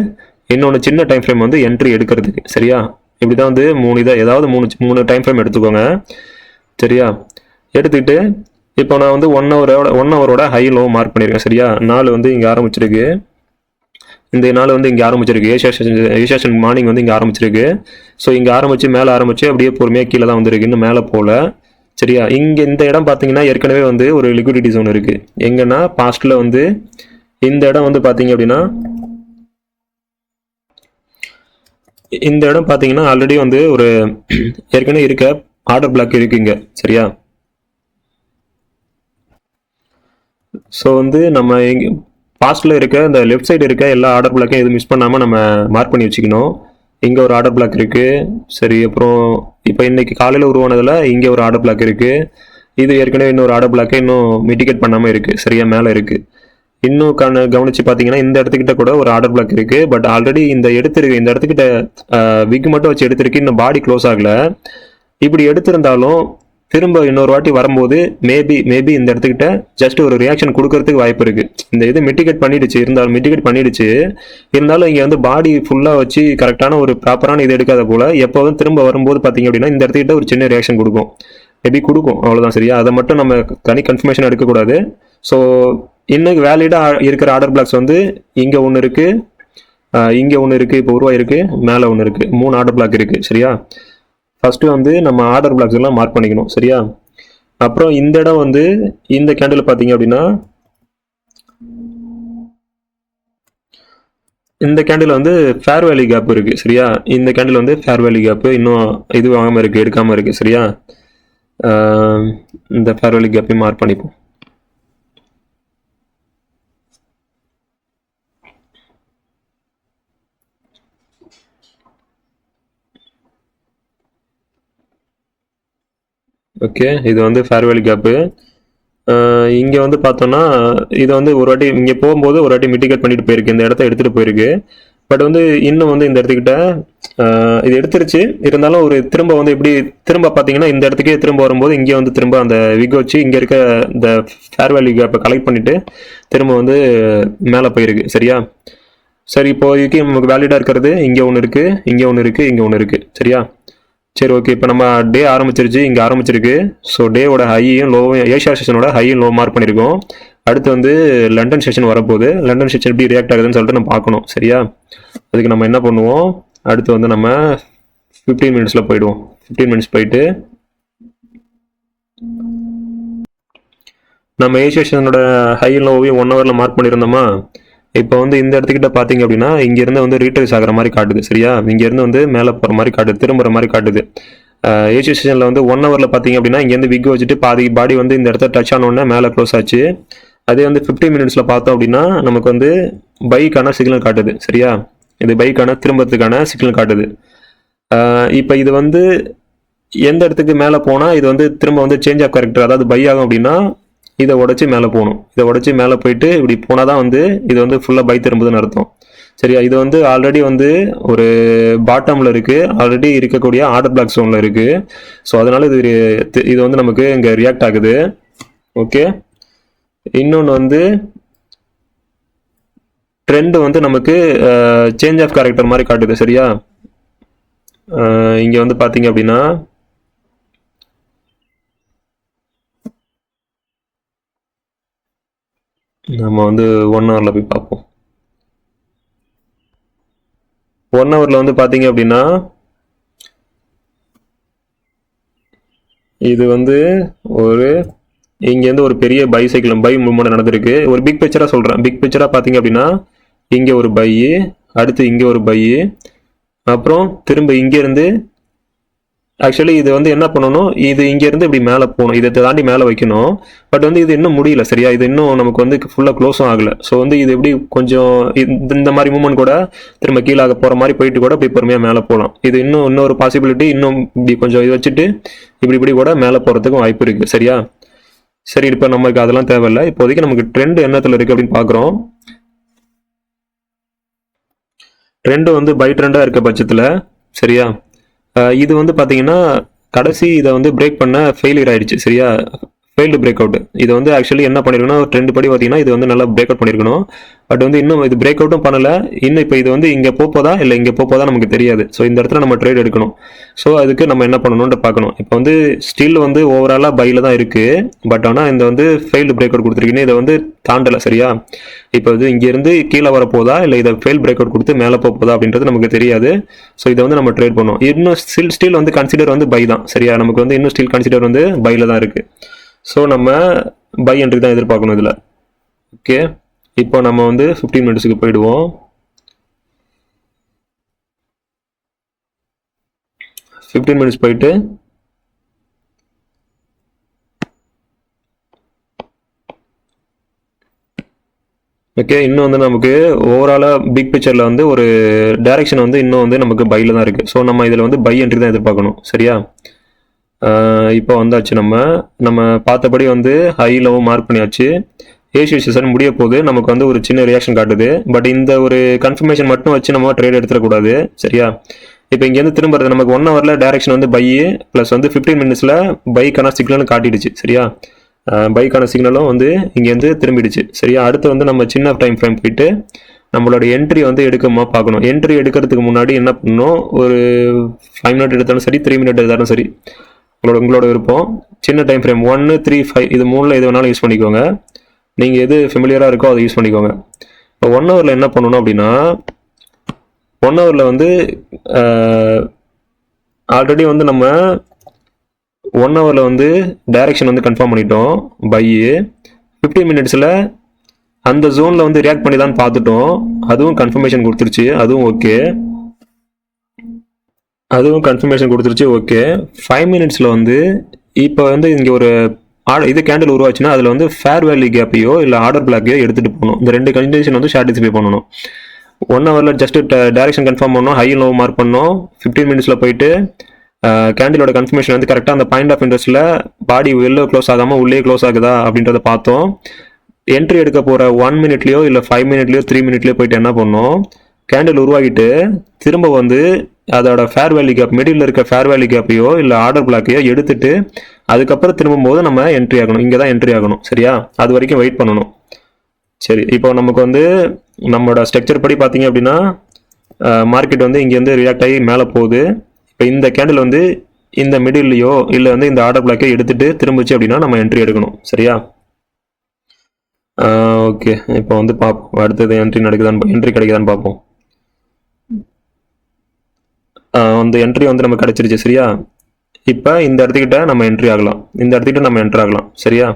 இன்னொன்று சின்ன டைம் ஃப்ரேம் வந்து என்ட்ரி எடுக்கிறதுக்கு. சரியா? இப்படி தான் வந்து 3 இதை ஏதாவது 3 டைம் ஃப்ரேம் எடுத்துக்கோங்க. சரியா? எடுத்துக்கிட்டு இப்போ நான் வந்து 1 ஹவரோட ஹை லோ மார்க் பண்ணியிருக்கேன். சரியா? 4 வந்து இங்கே ஆரம்பிச்சிருக்கு, இந்த 4 வந்து இங்கே ஆரம்பிச்சிருக்கு. ஏஷியன் மார்னிங் வந்து இங்கே ஆரம்பிச்சிருக்கு. ஸோ இங்கே ஆரம்பித்து மேலே ஆரம்பித்து அப்படியே பொறுமையாக கீழே தான் வந்துருக்கு, இன்னும் மேலே போகல. சரியா? இங்கே இந்த இடம் பார்த்தீங்கன்னா ஏற்கனவே வந்து ஒரு லிக்விடிட்டி ஜோன் இருக்குது. எங்கன்னா பாஸ்ட்டில் வந்து இந்த இடம் வந்து பார்த்தீங்க அப்படின்னா, இந்த இடம் பார்த்தீங்கன்னா ஆல்ரெடி வந்து ஒரு ஏற்கனவே இருக்க ஆர்டர் பிளாக் இருக்குங்க. சரியா? ஸோ வந்து நம்ம பாஸ்டில் இருக்க இந்த லெஃப்ட் சைடு இருக்க எல்லா ஆர்டர் பிளாக்கையும் எதுவும் மிஸ் பண்ணாமல் நம்ம மார்க் பண்ணி வச்சுக்கணும். இங்கே ஒரு ஆர்டர் பிளாக் இருக்குது. சரி, அப்புறம் இப்போ இன்னைக்கு காலையில் உருவானதில் இங்கே ஒரு ஆர்டர் பிளாக் இருக்குது. இது ஏற்கனவே இன்னொரு ஆர்டர் பிளாக்கை இன்னும் மிட்டிகேட் பண்ணாமல் இருக்குது. சரியா? மேலே இருக்குது. இன்னும் கவனிச்சு பார்த்தீங்கன்னா இந்த இடத்துக்கிட்ட கூட ஒரு ஆர்டர் பிளாக் இருக்கு. பட் ஆல்ரெடி இந்த எடுத்திருக்கு, இந்த இடத்துக்கிட்ட விக் மட்டும் வச்சு எடுத்திருக்கு, இன்னும் பாடி க்ளோஸ் ஆகல. இப்படி எடுத்திருந்தாலும் திரும்ப இன்னொரு வாட்டி வரும்போது மேபி இந்த இடத்துக்கிட்ட ஜஸ்ட் ஒரு ரியாக்ஷன் கொடுக்கறதுக்கு வாய்ப்பு இருக்கு. இந்த இது மிட்டிகேட் பண்ணிடுச்சு இருந்தாலும் இங்க வந்து பாடி ஃபுல்லா வச்சு கரெக்டான ஒரு ப்ராப்பரான இது எடுக்காத போல எப்போதும் திரும்ப வரும்போது பாத்தீங்க அப்படின்னா இந்த இடத்துக்கிட்ட ஒரு சின்ன ரியாக்ஷன் கொடுக்கும், மேபி கொடுக்கும், அவ்வளவுதான். சரியா, அதை மட்டும் நம்ம தனி கன்ஃபர்மேஷன் எடுக்கக்கூடாது. ஸோ இன்னைக்கு வேலிடா இருக்கிற ஆர்டர் பிளாக்ஸ் வந்து இங்க ஒன்று இருக்கு, இங்க ஒன்று இருக்கு, இப்போ உருவாயிருக்கு, மேலே ஒன்று இருக்கு, 3 ஆர்டர் பிளாக் இருக்கு. சரியா, ஃபர்ஸ்ட் வந்து நம்ம ஆர்டர் பிளாக்ஸ் எல்லாம் மார்க் பண்ணிக்கணும். சரியா, அப்புறம் இந்த இடம் வந்து இந்த கேண்டில் பார்த்தீங்க அப்படின்னா இந்த கேண்டில் வந்து ஃபேர் வேலி கேப் இருக்கு. சரியா, இந்த கேண்டில் வந்து ஃபேர் வேலி கேப் இன்னும் இது வாங்காம இருக்கு, எடுக்காம இருக்கு. சரியா, இந்த ஃபேர் வேலி கேப்பையும் மார்க் பண்ணிப்போம். ஓகே, இது வந்து ஃபேர் வேலி கேப்பு. இங்கே வந்து பார்த்தோம்னா இதை வந்து ஒரு வாட்டி இங்கே போகும்போது ஒரு வாட்டி மிட்டிகேட் பண்ணிட்டு போயிருக்கு, இந்த இடத்த எடுத்துகிட்டு போயிருக்கு. பட் வந்து இன்னும் வந்து இந்த இடத்துக்கிட்ட இது எடுத்துருச்சு, இருந்தாலும் ஒரு திரும்ப வந்து எப்படி திரும்ப பார்த்தீங்கன்னா இந்த இடத்துக்கே திரும்ப வரும்போது இங்கே வந்து திரும்ப அந்த விக் வச்சு இங்கே இருக்க இந்த ஃபேர் வேல்யூ கேப்பை கலெக்ட் பண்ணிட்டு திரும்ப வந்து மேலே போயிருக்கு. சரியா, சரி, இப்போதைக்கு நமக்கு வேலிடாக இருக்கிறது இங்கே ஒன்று இருக்குது, இங்கே ஒன்று இருக்குது, இங்கே ஒன்று இருக்குது. சரியா, சரி, ஓகே. இப்போ நம்ம டே ஆரம்பிச்சிருச்சு, இங்கே ஆரம்பிச்சிருக்கு. ஸோ டேவோட ஹையும் லோவும் ஏஷியா செஷனோட ஹையும் லோ மார்க் பண்ணியிருக்கோம். அடுத்து வந்து லண்டன் செஷன் வரப்போகுது. லண்டன் செஷன் எப்படி ரியாக்ட் ஆகுதுன்னு சொல்லிட்டு நம்ம பார்க்கணும். சரியா, அதுக்கு நம்ம என்ன பண்ணுவோம், அடுத்து வந்து நம்ம 15 மினிட்ஸில் போயிடுவோம். 15 மினிட்ஸ் போயிட்டு நம்ம ஏஷியா செஷனோட ஹை லோவையும் 1 ஹவரில் மார்க் பண்ணியிருந்தோமா. இப்போ வந்து இந்த இடத்துக்கிட்ட பார்த்தீங்க அப்படின்னா இங்கேருந்து வந்து ரீட்ரேஸ் ஆகிற மாதிரி காட்டுது. சரியா, இங்கேருந்து வந்து மேலே போகிற மாதிரி காட்டுது, திரும்புகிற மாதிரி காட்டுது. ஏஷியா செஷனில் வந்து 1 ஹவரில் பார்த்தீங்க அப்படின்னா இங்கேருந்து விக் வச்சுட்டு பாடி வந்து இந்த இடத்த டச் ஆனோடனே மேலே க்ளோஸ் ஆச்சு. அதே வந்து 15 மினிட்ஸில் பார்த்தோம் அப்படின்னா நமக்கு வந்து பைக்கான சிக்னல் காட்டுது. சரியா, இது பைக்கான திரும்பத்துக்கான சிக்னல் காட்டுது. இப்போ இது வந்து எந்த இடத்துக்கு மேலே போனால் இது வந்து திரும்ப வந்து சேஞ்ச் ஆஃப் கேரக்டர், அதாவது பை ஆகும் அப்படின்னா இதை உடச்சி மேலே போகணும். இதை உடச்சி மேலே போயிட்டு இப்படி போனால் தான் வந்து இது வந்து ஃபுல்லாக பை திரும்புதுன்னு அர்த்தம். சரியா, இது வந்து ஆல்ரெடி வந்து ஒரு பாட்டமில் இருக்குது, ஆல்ரெடி இருக்கக்கூடிய ஆர்டர் பிளாக் ஜோனில் இருக்குது. ஸோ அதனால இது வந்து நமக்கு இங்கே ரியாக்ட் ஆகுது. ஓகே, இன்னொன்று வந்து ட்ரெண்ட் வந்து நமக்கு சேஞ்ச் ஆஃப் கேரக்டர் மாதிரி காட்டுது. சரியா, இங்கே வந்து பார்த்தீங்க அப்படின்னா நம்ம வந்து 1 ஹவரில் போய் பார்ப்போம். 1 ஹவரில் வந்து பார்த்தீங்க அப்படின்னா இது வந்து ஒரு இங்கேருந்து ஒரு பெரிய பை மூவ்மெண்ட் நடந்திருக்கு. ஒரு பிக் பிக்சராக சொல்கிறேன். பிக் பிக்சராக பார்த்தீங்க அப்படின்னா இங்கே ஒரு பை, அடுத்து இங்கே ஒரு பை, அப்புறம் திரும்ப இங்கேருந்து ஆக்சுவலி இது வந்து என்ன பண்ணணும், இது இங்கேருந்து இப்படி மேலே போகணும், இதை தாண்டி மேலே வைக்கணும். பட் வந்து இது இன்னும் முடியல. சரியா, இது இன்னும் நமக்கு வந்து ஃபுல்லாக க்ளோஸும் ஆகலை. ஸோ வந்து இது எப்படி கொஞ்சம் இந்த மாதிரி மூவ்மெண்ட் கூட திரும்ப கீழே போகிற மாதிரி போயிட்டு கூட இப்படி பொறுமையாக மேலே போகலாம். இது இன்னொரு பாசிபிலிட்டி, இன்னும் இப்படி கொஞ்சம் இது வச்சுட்டு இப்படி கூட மேலே போகிறதுக்கும் வாய்ப்பு இருக்குது. சரியா, சரி, இப்போ நமக்கு அதெல்லாம் தேவையில்லை. இப்போதைக்கு நமக்கு ட்ரெண்ட் என்னத்தில் இருக்குது அப்படின்னு பார்க்குறோம். ட்ரெண்டு வந்து பை ட்ரெண்டாக இருக்க பட்சத்தில் சரியா, இது வந்து பார்த்தீங்கன்னா கடைசி இதை வந்து பிரேக் பண்ண ஃபெயிலியர் ஆயிடுச்சு. சரியா, ஃபெயில்டு பிரேக் அவுட். இது வந்து ஆக்சுவலி என்ன பண்ணிருக்கணும், ட்ரெண்ட் படி பார்த்தீங்கன்னா இது வந்து நல்லா பிரேக் அவுட் பண்ணியிருக்கணும். பட் வந்து இன்னும் இது பிரேக் அவுட்டும் பண்ணலை. இன்னும் இப்போ இது வந்து இங்கே போதா இல்லை இங்கே போதா நமக்கு தெரியாது. ஸோ இந்த இடத்துல நம்ம ட்ரேட் எடுக்கணும். ஸோ அதுக்கு நம்ம என்ன பண்ணணும்னு பார்க்கணும். இப்போ வந்து ஸ்டில் வந்து ஓவராலாக பையில் தான் இருக்குது. பட் ஆனால் இந்த வந்து ஃபெயில்டு பிரேக் அவுட் கொடுத்துருக்கீங்க, இதை வந்து தாண்டலை. சரியா, இப்போ வந்து இங்கேருந்து கீழே வரப்போதா இல்லை இதை ஃபெயில் பிரேக் அவுட் கொடுத்து மேலே போதா அப்படின்றது நமக்கு தெரியாது. ஸோ இதை வந்து நம்ம ட்ரேட் பண்ணோம். இன்னும் ஸ்டில் வந்து கன்சிடர் வந்து பை தான். சரியா, நமக்கு வந்து இன்னும் ஸ்டில் கன்சிடர் வந்து பையில் தான் இருக்குது. ஸோ நம்ம பை என்ட்ரி தான் எதிர்பார்க்கணும் இதில். ஓகே, இப்போ நம்ம வந்து 15 மினிட்ஸுக்கு போயிடுவோம். 15 மினிட்ஸ் போயிட்டு ஓகே, இன்னும் வந்து நமக்கு ஓவராலாக பிக் பிக்சரில் வந்து ஒரு டைரக்ஷன் வந்து இன்னும் வந்து நமக்கு பையில் தான் இருக்குது. ஸோ நம்ம இதில் வந்து பை என்ட்ரி தான் எதிர்பார்க்கணும். சரியா, இப்போ வந்தாச்சு. நம்ம பார்த்தபடி வந்து ஹை லோவும் மார்க் பண்ணியாச்சு. ஏசியோ செஷன் முடிய போது நமக்கு வந்து ஒரு சின்ன ரியாக்ஷன் காட்டுது. பட் இந்த ஒரு கன்ஃபர்மேஷன் மட்டும் வச்சு நம்ம ட்ரேட் எடுத்துடக்கூடாது. சரியா? இப்போ இங்கேருந்து திரும்புறது நமக்கு 1 ஹவரில் டைரக்ஷன் வந்து பை ப்ளஸ் வந்து 15 மினிட்ஸில் பைக்கான சிக்னலும் காட்டிடுச்சு. சரியா? பைக்கான சிக்னலும் வந்து இங்கேருந்து திரும்பிடுச்சு. சரியா? அடுத்து வந்து நம்ம சின்ன டைம் ஃப்ரேம் போயிட்டு நம்மளோட என்ட்ரி வந்து எடுக்கமா பார்க்கணும். என்ட்ரி எடுக்கிறதுக்கு முன்னாடி என்ன பண்ணணும், ஒரு 5 மினிட் எடுத்தாலும் சரி 3 மினிட் எடுத்தாலும் சரி, உங்களோட விருப்பம். சின்ன டைம் ஃப்ரேம் 1, 3, 5 இது 3ல் எது வேணாலும் யூஸ் பண்ணிக்கோங்க. நீங்கள் எது ஃபெமிலியராக இருக்கோ அதை யூஸ் பண்ணிக்கோங்க. இப்போ 1 ஹவரில் என்ன பண்ணணும் அப்படின்னா, 1 ஹவரில் வந்து ஆல்ரெடி வந்து நம்ம 1 ஹவரில் வந்து டைரக்ஷன் வந்து கன்ஃபார்ம் பண்ணிட்டோம் பை. 15 மினிட்ஸில் அந்த ஜோனில் வந்து ரியாக்ட் பண்ணி தான் பார்த்துட்டோம். அதுவும் கன்ஃபர்மேஷன் கொடுத்துருச்சு. அதுவும் ஓகே. 5 மினிட்ஸில் வந்து இப்போ வந்து இங்கே ஒரு இது கேண்டில் உருவாச்சுன்னா அதில் வந்து ஃபேர் வேல்யூ கேப்பையோ இல்லை ஆர்டர் பிளாக்கையோ எடுத்துகிட்டு போகணும். இந்த 2 கண்டிஷன் வந்து சாட்டிஸ்ஃபை பண்ணணும். 1 ஹவரில் ஜஸ்ட் டைரக்ஷன் கன்ஃபார்ம் பண்ணோம், ஹை லோ மார்க் பண்ணோம். 15 மினிட்ஸில் போயிட்டு கேண்டிலோட கன்ஃபர்மேஷன் வந்து கரெக்டாக அந்த பாயிண்ட் ஆஃப் இன்ட்ரெஸ்ட்டில் பாடி வெளில க்ளோஸ் ஆகாமல் உள்ளே க்ளோஸ் ஆகுதா அப்படின்றத பார்த்தோம். என்ட்ரி எடுக்க போகிற 1 மினிட்லையோ இல்லை 5 மினிட்லையோ 3 மினிட்லையோ போயிட்டு என்ன பண்ணோம், கேண்டில் உருவாகிட்டு திரும்ப வந்து அதோட ஃபேர் வேல்யூ கேப் மிடில் இருக்க ஃபேர் வேல்யூ கேப்பையோ இல்லை ஆர்டர் பிளாக்கையோ எடுத்துட்டு அதுக்கப்புறம் திரும்பும்போது நம்ம என்ட்ரி ஆகணும். இங்கே தான் என்ட்ரி ஆகணும். சரியா? அது வரைக்கும் வெயிட் பண்ணணும். சரி, இப்போ நமக்கு வந்து நம்மளோட ஸ்ட்ரக்சர் படி பார்த்தீங்க அப்படின்னா மார்க்கெட் வந்து இங்கேருந்து ரியாக்ட் ஆகி மேலே போகுது. இப்போ இந்த கேண்டில் வந்து இந்த மிடில்லையோ இல்லை வந்து இந்த ஆர்டர் பிளாக்கையோ எடுத்துட்டு திரும்பிச்சு அப்படின்னா நம்ம என்ட்ரி எடுக்கணும். சரியா? ஓகே, இப்போ வந்து பார்ப்போம் அடுத்தது என்ட்ரி கிடைக்குதான்னு பார்ப்போம். அந்த என்ட்ரி வந்து நம்ம கிடைச்சிருச்சு. சரியா? இப்போ இந்த இடத்துக்கிட்ட நம்ம என்ட்ரி ஆகலாம். என்ட்ரி ஆகலாம். சரியா?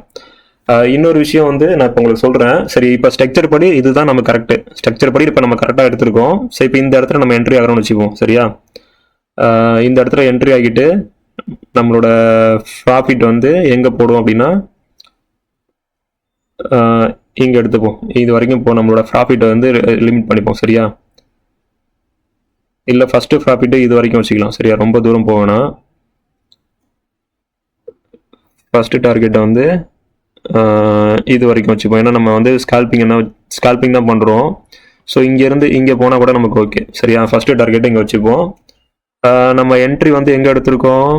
இன்னொரு விஷயம் வந்து நான் இப்போ உங்களுக்கு சொல்கிறேன். சரி, இப்போ ஸ்ட்ரக்சர் படி இதுதான் நம்ம கரெக்டு. ஸ்ட்ரக்சர் படி இப்போ நம்ம கரெக்டாக எடுத்திருக்கோம். சரி, இப்போ இந்த இடத்துல நம்ம என்ட்ரி ஆகிறோம்னு வச்சுக்குவோம். சரியா? இந்த இடத்துல என்ட்ரி ஆகிட்டு நம்மளோட ப்ராஃபிட் வந்து எங்கே போடுவோம் அப்படின்னா இங்கே எடுத்துப்போம். இது வரைக்கும் இப்போ நம்மளோட ப்ராஃபிட்டை வந்து லிமிட் பண்ணிப்போம். சரியா? இல்லை ஃபஸ்ட்டு ப்ராஃபிட்டு இது வரைக்கும் வச்சுக்கலாம். சரியா? ரொம்ப தூரம் போவேன்னா ஃபஸ்ட்டு டார்கெட்டை வந்து இது வரைக்கும் வச்சுப்போம். ஏன்னா நம்ம வந்து ஸ்கால்பிங் தான் பண்ணுறோம். ஸோ இங்கேருந்து இங்கே போனால் கூட நமக்கு ஓகே. சரியா? ஃபஸ்ட்டு டார்கெட்டை இங்கே வச்சுப்போம். நம்ம என்ட்ரி வந்து எங்கே எடுத்திருக்கோம்,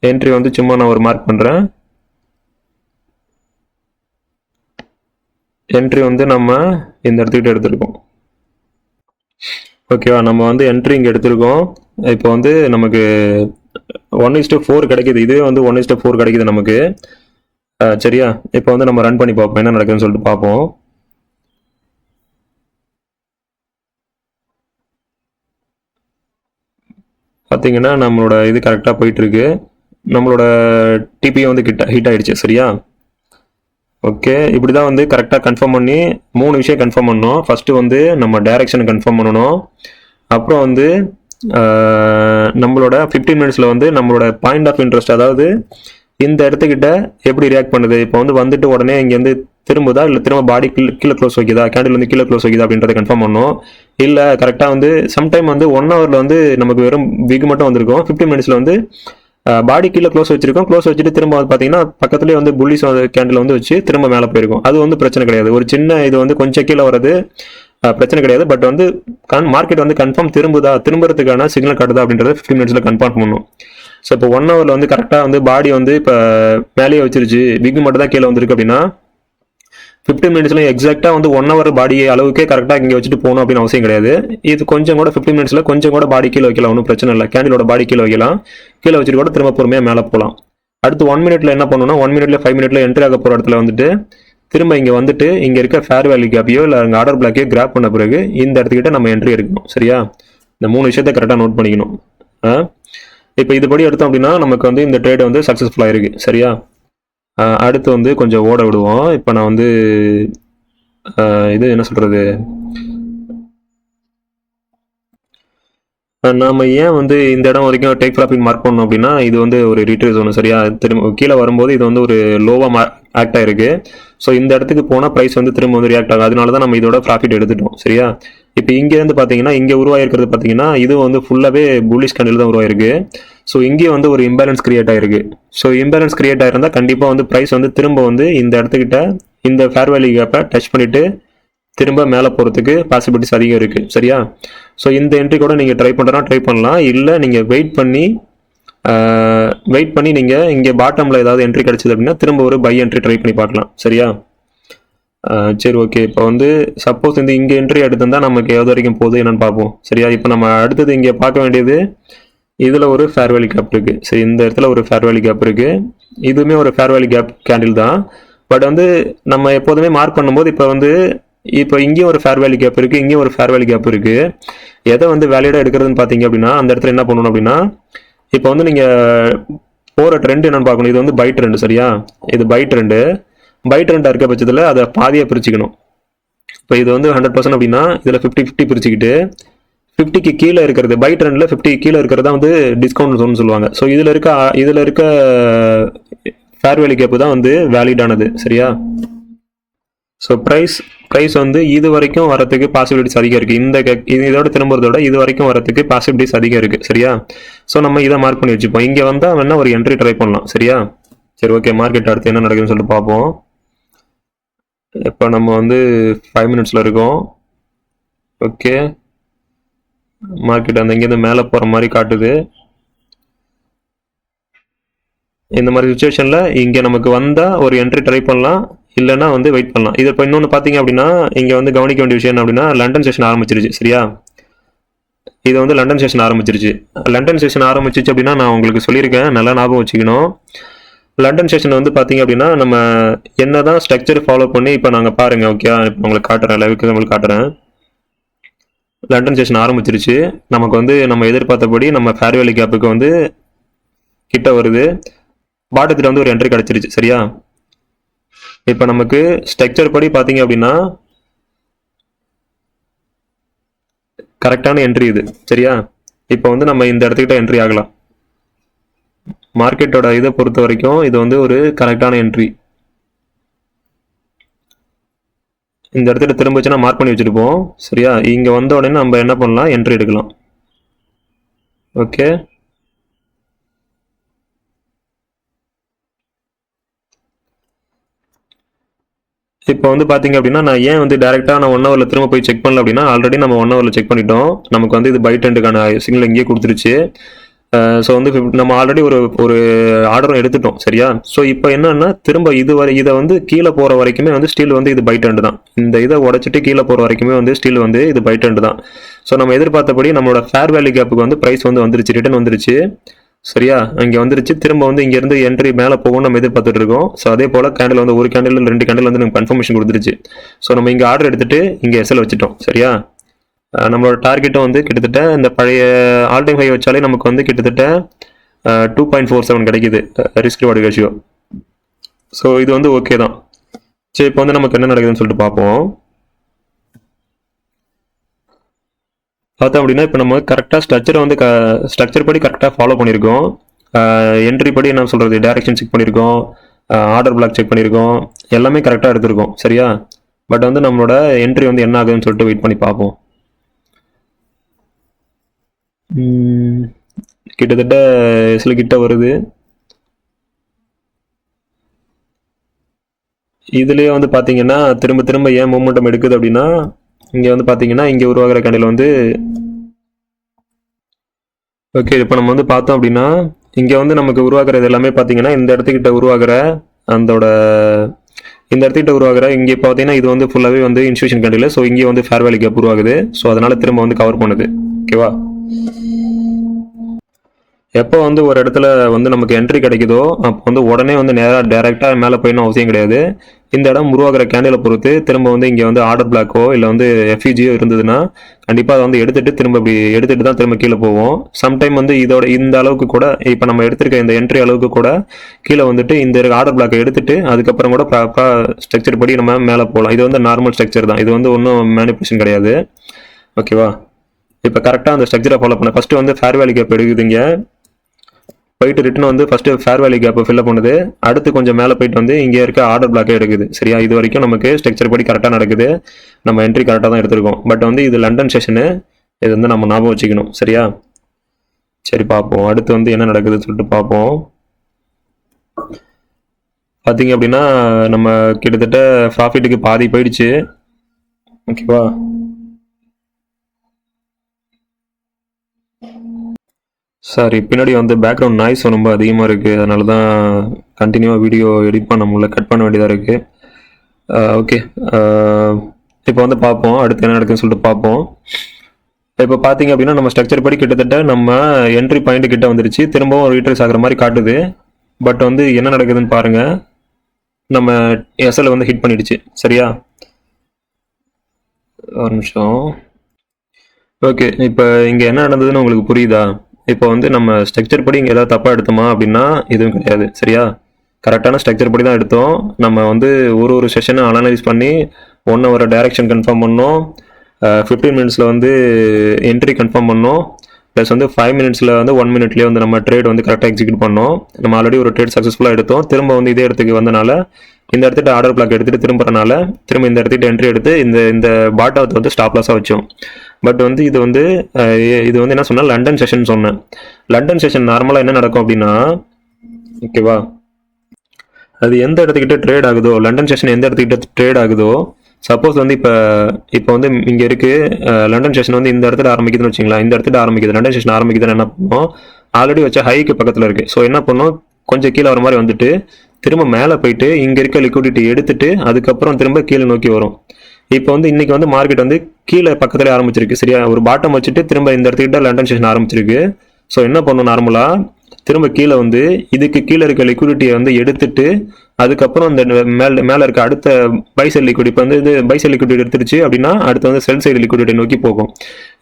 என்ட்ரி வந்து சும்மா நான் ஒரு மார்க் பண்ணுறேன். என்ட்ரி வந்து நம்ம இந்த இடத்துக்கிட்ட எடுத்திருக்கோம். ஓகேவா? நம்ம வந்து என்ட்ரி இங்கே எடுத்திருக்கோம். இப்போ வந்து நமக்கு 1:4 கிடைக்குது. இதுவே வந்து 1:4 கிடைக்குது நமக்கு. சரியா? இப்போ வந்து நம்ம ரன் பண்ணி பார்ப்போம் என்ன நடக்குதுன்னு சொல்லிட்டு பார்ப்போம். பார்த்தீங்கன்னா நம்மளோட இது கரெக்டாக போயிட்டுருக்கு. நம்மளோட டிபி வந்து ஹிட் ஆகிடுச்சு. சரியா? ஓகே, இப்படி தான் வந்து கரெக்டாக கன்ஃபார்ம் பண்ணி 3 விஷயம் கன்ஃபார்ம் பண்ணணும். ஃபஸ்ட்டு வந்து நம்ம டைரக்ஷனை கன்ஃபார்ம் பண்ணணும். அப்புறம் வந்து நம்மளோட 15 மினிட்ஸில் வந்து நம்மளோட பாயிண்ட் ஆஃப் இன்ட்ரெஸ்ட், அதாவது இந்த இடத்துக்கிட்ட எப்படி ரியாக்ட் பண்ணுது. இப்போ வந்து வந்துட்டு உடனே இங்கேருந்து திரும்புதா இல்லை திரும்ப பாடி கீழே க்ளோஸ் வைக்குதா, கேண்டில் வந்து கீழே க்ளோஸ் வைக்குதா அப்படின்றத கன்ஃபார்ம் பண்ணணும். இல்லை கரெக்டாக வந்து சம்டைம் வந்து 1 ஹவரில் வந்து நமக்கு வெறும் விக் மட்டும் வந்திருக்கும். 15 மினிட்ஸில் வந்து பாடி கீழே க்ளோஸ் வச்சிருக்கோம். க்ளோஸ் வச்சுட்டு திரும்ப வந்து பார்த்தீங்கன்னா பக்கத்துலேயே வந்து புல்லிஸ் கேண்டில் வந்து வச்சு திரும்ப மேலே போயிருக்கும். அது வந்து பிரச்சனை கிடையாது. ஒரு சின்ன இது வந்து கொஞ்சம் கீழே வர்றது பிரச்சனை கிடையாது. பட் வந்து மார்க்கெட் வந்து கன்ஃபார்ம் திரும்புறதுக்கான சிக்னல் காட்டுதா அப்படின்றத 15 மினிட்ஸில் கன்ஃபார்ம் பண்ணணும். ஸோ இப்போ 1 ஹவரில் வந்து கரெக்டாக வந்து பாடி வந்து இப்போ மேலேயே வச்சிருச்சு, விக் மட்டும் தான் கீழே வந்திருக்கு அப்படின்னா 15 மினிட்ஸ்ல எக்ஸாக்டாக வந்து 1 ஹவர் பாடி அளவுக்கே கரெக்டாக இங்கே வச்சுட்டு போகணும் அப்படின்னு அவசியம் கிடையாது. இது கொஞ்சம் கூட 15 மினிட்ஸில் கொஞ்சம் கூட பாடி கீழே வைக்கலாம், ஒன்றும் பிரச்சனை இல்லை. கேண்டிலோட பாடி கீழே வைக்கலாம். கீழே வச்சுட்டு கூட திரும்ப பொறுமையாக மேலே போகலாம். அடுத்து 1 மினிட்ல என்ன பண்ணணும்னா 1 மினிட்ல 5 மினிட்ல என்ட்ரி ஆக போகிற இடத்துல வந்துட்டு திரும்ப இங்கே வந்துட்டு இங்கே இருக்க ஃபேர் வேல்யூ கேப்பையோ இல்லை அங்கே ஆர்டர் பிளாக்கையோ கிராப் பண்ண பிறகு இந்த இடத்துக்கிட்ட நம்ம என்ட்ரி எடுக்கணும். சரியா? இந்த 3 விஷயத்தை கரெக்டாக நோட் பண்ணிக்கணும். இப்போ இதுபடி எடுத்தோம் அப்படின்னா நமக்கு வந்து இந்த ட்ரேட் வந்து சக்ஸஸ்ஃபுல்லாக இருக்கு. சரியா? அடுத்து வந்து கொஞ்சம் ஓட விடுவோம். இப்போ நான் வந்து இது என்ன சொல்கிறது, நாம் ஏன் வந்து இந்த இடம் வரைக்கும் டேக் ப்ராஃபிட் மார்க் பண்ணணும் அப்படின்னா இது வந்து ஒரு ரீட்ரேஸ் ஒன்று. சரியா? திரும்ப கீழே வரும்போது இது வந்து ஒரு லோவாக ஆக்ட் ஆகிருக்கு. ஸோ இந்த இடத்துக்கு போனால் ப்ரைஸ் வந்து திரும்ப வந்து ரியாக்ட் ஆகும். அதனால தான் நம்ம இதோட ப்ராஃபிட் எடுத்துட்டோம். சரியா? இப்போ இங்கேருந்து பார்த்தீங்கன்னா இங்கே உருவாயிருக்கிறது பார்த்தீங்கன்னா இது வந்து ஃபுல்லாகவே புல்லிஷ் கேண்டில் தான் உருவாயிருக்கு. ஸோ இங்கே வந்து ஒரு இம்பேலன்ஸ் கிரியேட் ஆயிருக்கு. ஸோ இம்பேலன்ஸ் கிரியேட் ஆயிருந்தால் கண்டிப்பாக வந்து ப்ரைஸ் வந்து திரும்ப வந்து இந்த இடத்துக்கிட்ட இந்த ஃபேர் வேல்யூ கேப்பை டச் பண்ணிட்டு திரும்ப மேலே போகிறதுக்கு பாசிபிலிட்டிஸ் அதிகம் இருக்குது. சரியா? ஸோ இந்த என்ட்ரி கூட நீங்கள் ட்ரை பண்ணலாம். இல்லை நீங்கள் வெயிட் பண்ணி நீங்கள் இங்கே பாட்டமில் ஏதாவது என்ட்ரி கிடச்சிது அப்படின்னா திரும்ப ஒரு பை என்ட்ரி ட்ரை பண்ணி பார்க்கலாம். சரியா? சரி, ஓகே. இப்போ வந்து சப்போஸ் இந்த இங்கே என்ட்ரி எடுத்திருந்தால் நமக்கு எவ்வளோ வரைக்கும் போகுது என்னன்னு பார்ப்போம். சரியா? இப்போ நம்ம அடுத்தது இங்கே பார்க்க வேண்டியது இதில் ஒரு ஃபேர் வேல்யூ கேப் இருக்குது. சரி, இந்த இடத்துல ஒரு ஃபேர் வேல்யூ கேப் இருக்குது. இதுவுமே ஒரு ஃபேர் வேல்யூ கேப் கேண்டில் தான். பட் வந்து நம்ம எப்போதுமே மார்க் பண்ணும்போது இப்போ இங்கேயும் ஒரு ஃபேர் வேல்யூ கேப் இருக்குது, இங்கேயும் ஒரு ஃபேர் வேல்யூ கேப் இருக்குது. எதை வந்து வேலிடாக எடுக்கிறதுன்னு பார்த்தீங்க அப்படின்னா அந்த இடத்துல என்ன பண்ணணும் அப்படின்னா இப்போ வந்து நீங்கள் போகிற ட்ரெண்ட் என்னன்னு பார்க்கணும். இது வந்து பை ட்ரெண்ட். சரியா? இது பை ட்ரெண்டாக இருக்க பட்சத்தில் அதை பாதியாக பிரிச்சுக்கணும். இப்போ இது வந்து 100% அப்படின்னா இதில் 50-50 பிரிச்சுக்கிட்டு 50க்கு கீழே இருக்கிறது பை ட்ரெண்டில் 50 கீழே இருக்கிறதா வந்து டிஸ்கவுண்ட் ஜோன் சொல்லுவாங்க. ஸோ இதில் இருக்க ஃபேர் வேல்யூ கேப்பு தான் வந்து வேலிடானது. சரியா? ஸோ ப்ரைஸ் வந்து இது வரைக்கும் வரத்துக்கு பாசிபிலிட்டிஸ் அதிகம் இருக்குது. இதோட திரும்புறதோட இது வரைக்கும் வரத்துக்கு பாசிபிலிட்டிஸ் அதிகம் இருக்குது. சரியா? ஸோ நம்ம இதை மார்க் பண்ணி வச்சுப்போம். இங்கே வந்தால் வேணா ஒரு என்ட்ரி ட்ரை பண்ணலாம். சரியா? சரி, ஓகே. மார்க்கெட் அடுத்து என்ன நடக்குதுன்னு சொல்லிட்டு பார்ப்போம். இப்போ நம்ம வந்து 5 மினிட்ஸில் இருக்கோம். ஓகே, மார்க்கெட் அந்த இங்கேருந்து மேலே போகிற மாதிரி காட்டுது. இந்த மாதிரி சுச்சுவேஷனில் இங்கே நமக்கு வந்தால் ஒரு என்ட்ரி ட்ரை பண்ணலாம், இல்லைன்னா வந்து வெயிட் பண்ணலாம். இது இப்போ இன்னொன்று பார்த்தீங்க அப்படின்னா இங்கே வந்து கவனிக்க வேண்டிய விஷயம் என்ன அப்படின்னா லண்டன் செஷன் ஆரம்பிச்சிருச்சு. சரியா? இது வந்து லண்டன் செஷன் ஆரம்பிச்சிருச்சு அப்படின்னா நான் உங்களுக்கு சொல்லியிருக்கேன், நல்லா ஞாபகம் வச்சுக்கணும். லண்டன் செஷன் வந்து பார்த்தீங்க அப்படின்னா நம்ம என்ன தான் ஸ்ட்ரக்சர் ஃபாலோ பண்ணி இப்போ நாங்கள் பாருங்கள். ஓகே, இப்போ உங்களுக்கு காட்டுறேன், லைவுக்கு உங்களுக்கு காட்டுறேன். லண்டன் செஷன் ஆரம்பிச்சிருச்சு. நமக்கு வந்து நம்ம எதிர்பார்த்தபடி நம்ம ஃபேர் வேல்யூ கேப்புக்கு வந்து கிட்ட வருது. பாட்டத்தில் வந்து ஒரு என்ட்ரி கிடச்சிருச்சு. சரியா? இப்போ நமக்கு ஸ்ட்ரக்சர் படி பார்த்தீங்க அப்படின்னா கரெக்டான என்ட்ரி இது. சரியா? இப்போ வந்து நம்ம இந்த இடத்துக்கிட்ட என்ட்ரி ஆகலாம். மார்க்கெட்டோட இதை பொறுத்த வரைக்கும் இது வந்து ஒரு கரெக்டான என்ட்ரி. இந்த இடத்துல திரும்ப வச்சுன்னா மார்க் பண்ணி வச்சுருப்போம். சரியா? இங்கே வந்த உடனே நம்ம என்ன பண்ணலாம், என்ட்ரி எடுக்கலாம். ஓகே, இப்போ வந்து பார்த்தீங்க அப்படின்னா நான் ஏன் வந்து டேரெக்டாக நான் 1 ஹவரில் திரும்ப போய் செக் பண்ணல அப்படின்னா ஆல்ரெடி நம்ம 1 ஹவரில் செக் பண்ணிட்டோம். நமக்கு வந்து இது பை ட்ரெண்டுக்கான சிக்னல் இங்கேயே கொடுத்துருச்சு. ஸோ வந்து நம்ம ஆல்ரெடி ஒரு ஆர்டரும் எடுத்துட்டோம். சரியா? ஸோ இப்போ என்னன்னா திரும்ப இதை வந்து கீழே போகிற வரைக்குமே வந்து ஸ்டீல் வந்து இது பை ட்ரெண்டு தான். இந்த இதை உடச்சிட்டு கீழே போகிற வரைக்குமே வந்து ஸ்டீல் வந்து இது பை ட்ரெண்டு தான். ஸோ நம்ம எதிர்பார்த்தபடி நம்மளோட ஃபேர் வேல்யூ கேப்புக்கு வந்து ப்ரைஸ் வந்து வந்துருச்சு, ரிட்டர்ன் வந்துருச்சு. சரியா? இங்கே வந்துருச்சு. திரும்ப வந்து இங்கேருந்து என்ட்ரி மேலே போகும் நம்ம எதிர்பார்த்துட்டு இருக்கோம். ஸோ அதே போல் கேண்டில் வந்து ஒரு கேண்டில் 2 கேண்டில் வந்து நமக்கு கன்ஃபர்மேஷன் கொடுத்துருச்சு. ஸோ நம்ம இங்கே ஆர்டர் எடுத்துட்டு இங்கே எஸ்எல் வச்சுட்டோம். சரியா? நம்மளோட டார்கெட்டும் வந்து கிட்டத்தட்ட இந்த பழைய ஆல் டைம் ஹை வச்சாலே நமக்கு வந்து கிட்டத்தட்ட 2.47 கிடைக்குது ரிஸ்க் ரிவார்டு ரேஷியோ. ஸோ இது வந்து ஓகே தான். சரி, இப்போ வந்து நமக்கு என்ன நடக்குதுன்னு சொல்லிட்டு பார்ப்போம். பார்த்தோம் அப்படின்னா இப்போ நம்ம கரெக்டாக ஸ்ட்ரக்சர் படி கரெக்டாக ஃபாலோ பண்ணியிருக்கோம். என்ட்ரி படி என்ன சொல்கிறது, டைரக்ஷன் செக் பண்ணியிருக்கோம், ஆர்டர் பிளாக் செக் பண்ணியிருக்கோம், எல்லாமே கரெக்டாக எடுத்திருக்கோம். சரியா? பட் வந்து நம்மளோட என்ட்ரி வந்து என்ன ஆகுதுன்னு சொல்லிட்டு வெயிட் பண்ணி பார்ப்போம். கிட்டத்தட்ட சில கிட்ட வருது. இதுலேயே வந்து பார்த்தீங்கன்னா திரும்ப ஏன் மூமெண்டம் எடுக்குது அப்படின்னா இங்கே வந்து பார்த்தீங்கன்னா இங்கே உருவாகிற கேண்டில் வந்து ஓகே. இப்போ நம்ம வந்து பார்த்தோம் அப்படின்னா இங்கே வந்து நமக்கு உருவாகிறது எல்லாமே பார்த்தீங்கன்னா இந்த இடத்துக்கிட்ட உருவாகிற இங்கே பார்த்தீங்கன்னா இது வந்து ஃபுல்லாகவே வந்து இன்ஸ்டியூஷன் கேண்டில். ஸோ இங்கே வந்து ஃபேர் வேல்யூ கேப் உருவாகுது. ஸோ அதனால திரும்ப வந்து கவர் பண்ணுது. ஓகேவா? எப்போ வந்து ஒரு இடத்துல வந்து நமக்கு என்ட்ரி கிடைக்குதோ அப்போ வந்து உடனே வந்து நேராக டேரெக்டாக மேலே போயிடணும் அவசியம் கிடையாது. இந்த இடம் உருவாகிற கேண்டிலை பொறுத்து திரும்ப வந்து இங்கே வந்து ஆர்டர் பிளாக்கோ இல்லை வந்து எஃப்இஜியோ இருந்ததுன்னா கண்டிப்பாக அதை வந்து எடுத்துட்டு தான் திரும்ப கீழே போவோம். சம்டைம் வந்து இந்த அளவுக்கு கூட இப்போ நம்ம எடுத்திருக்க இந்த என்ட்ரி அளவுக்கு கூட கீழே வந்துட்டு இந்த ஆர்டர் பிளாக்கை எடுத்துட்டு அதுக்கப்புறம் கூட ப்ராப்பராக ஸ்ட்ரக்சர் படி நம்ம மேலே போகலாம். இது வந்து நார்மல் ஸ்ட்ரக்சர் தான். இது வந்து ஒன்றும் மேனிபுலேஷன் கிடையாது. ஓகேவா? இப்போ கரெக்டாக அந்த ஸ்ட்ரக்சரை ஃபாலோ பண்ண ஃபஸ்ட்டு வந்து ஃபேர் வேல்யூ கேப் எடுக்குதுங்க. போயிட்டு ரிட்டன் வந்து ஃபர்ஸ்ட் ஃபேர் வேலி கேப்பை ஃபில்அப் பண்ணுது. அடுத்து கொஞ்சம் மேலே போயிட்டு வந்து இங்கே இருக்க ஆர்டர் பிளாக்கே எடுக்குது. சரியா, இது வரைக்கும் நமக்கு ஸ்ட்ரக்சர் படி கரெக்டாக நடக்குது. நம்ம என்ட்ரி கரெக்டாக தான் எடுத்திருக்கோம். பட் வந்து இது லண்டன் செஷனு, இது வந்து நம்ம ஞாபகம் வச்சுக்கணும். சரியா, சரி பார்ப்போம் அடுத்து வந்து என்ன நடக்குதுன்னு சொல்லிட்டு பார்ப்போம். பார்த்தீங்க அப்படின்னா நம்ம கிட்டத்தட்ட ப்ராஃபிட்டுக்கு பாதி போயிடுச்சு. ஓகேவா, சாரி பின்னாடி வந்து பேக்ரவுண்ட் நாய்ஸ் ரொம்ப அதிகமாக இருக்குது. அதனால தான் கண்டினியூவாக வீடியோ எடிட் பண்ண முடியல, கட் பண்ண வேண்டியதாக இருக்குது. ஓகே, இப்போ வந்து பார்ப்போம் அடுத்து என்ன நடக்குதுன்னு சொல்லிட்டு பார்ப்போம். இப்போ பார்த்தீங்க அப்படின்னா நம்ம ஸ்ட்ரக்சர் படி கிட்டத்தட்ட நம்ம என்ட்ரி பாயிண்ட் கிட்ட வந்துருச்சு. திரும்பவும் ரீட்ரேஸ் ஆகிற மாதிரி காட்டுது. பட் வந்து என்ன நடக்குதுன்னு பாருங்க, நம்ம எஸ்எல் வந்து ஹிட் பண்ணிடுச்சு. சரியா, ஒரு நிமிஷம். ஓகே, இப்போ இங்கே என்ன நடந்ததுன்னு உங்களுக்கு புரியுதா? இப்போ வந்து நம்ம ஸ்ட்ரக்சர் படி இங்கே ஏதாவது தப்பாக எடுத்தோமா அப்படின்னா எதுவும் கிடையாது. சரியா, கரெக்டான ஸ்ட்ரக்சர் படி தான் எடுத்தோம். நம்ம வந்து ஒரு செஷனை அனலைஸ் பண்ணி 1 hour டைரக்ஷன் கன்ஃபார்ம் பண்ணோம். 15 minutesல வந்து என்ட்ரி கன்ஃபார்ம் பண்ணோம். ப்ளஸ் வந்து 5 minutesல வந்து 1 minuteலேயே வந்து நம்ம ட்ரேட் வந்து கரெக்டாக எக்ஸிக்யூட் பண்ணோம். நம்ம ஆல்ரெடி ஒரு ட்ரேட் சக்ஸஸ்ஃபுல்லாக எடுத்தோம். திரும்ப வந்து இதே இடத்துக்கு வந்தனால இந்த இடத்துட்டு ஆர்டர் பிளாக் எடுத்துகிட்டு திரும்புறனால திரும்ப இந்த இடத்துக்கு என்ட்ரி எடுத்து இந்த பாட்டத்தை வந்து ஸ்டாப் லாஸாக வச்சோம். பட் வந்து இது வந்து என்ன சொன்னால் லண்டன் செஷன் சொன்னேன். லண்டன் செஷன் நார்மலாக என்ன நடக்கும் அப்படின்னா, ஓகேவா, அது எந்த இடத்துக்கிட்ட ட்ரேட் ஆகுதோ, லண்டன் செஷன் எந்த இடத்துக்கிட்ட ட்ரேட் ஆகுதோ, சப்போஸ் வந்து இப்போ வந்து இங்கே இருக்குது லண்டன் செஷன் வந்து இந்த இடத்துல ஆரம்பிக்குதுன்னு வச்சுங்களா, இந்த இடத்துல ஆரம்பிக்குது லண்டன் செஷன் ஆரம்பிக்குதுன்னு என்ன பண்ணுவோம், ஆல்ரெடி வச்ச ஹைக்கு பக்கத்தில் இருக்குது. ஸோ என்ன பண்ணோம், கொஞ்சம் கீழே வர மாதிரி வந்துட்டு திரும்ப மேலே போயிட்டு இங்கே இருக்க லிக்விடிட்டி எடுத்துட்டு அதுக்கப்புறம் திரும்ப கீழே நோக்கி வரும். இப்போ வந்து இன்னைக்கு வந்து மார்க்கெட் வந்து கீழே பக்கத்துல ஆரம்பிச்சிருக்கு. சரியா, ஒரு பாட்டம் வச்சுட்டு திரும்ப இந்த இடத்துக்கிட்ட லண்டன் செஷன் ஆரம்பிச்சிருக்கு. ஸோ என்ன பண்ணும், நார்மலா திரும்ப கீழே வந்து இதுக்கு கீழே இருக்க லிக்விடிட்டியை வந்து எடுத்துட்டு அதுக்கப்புறம் இந்த மேலே இருக்க அடுத்த பை சைடு லிக்விடி, இப்போ வந்து இது பை சைடு லிக்விடிட்டி எடுத்துருச்சு அப்படின்னா அடுத்து வந்து செல் சைடு லிக்விடிட்டி நோக்கி போகும்.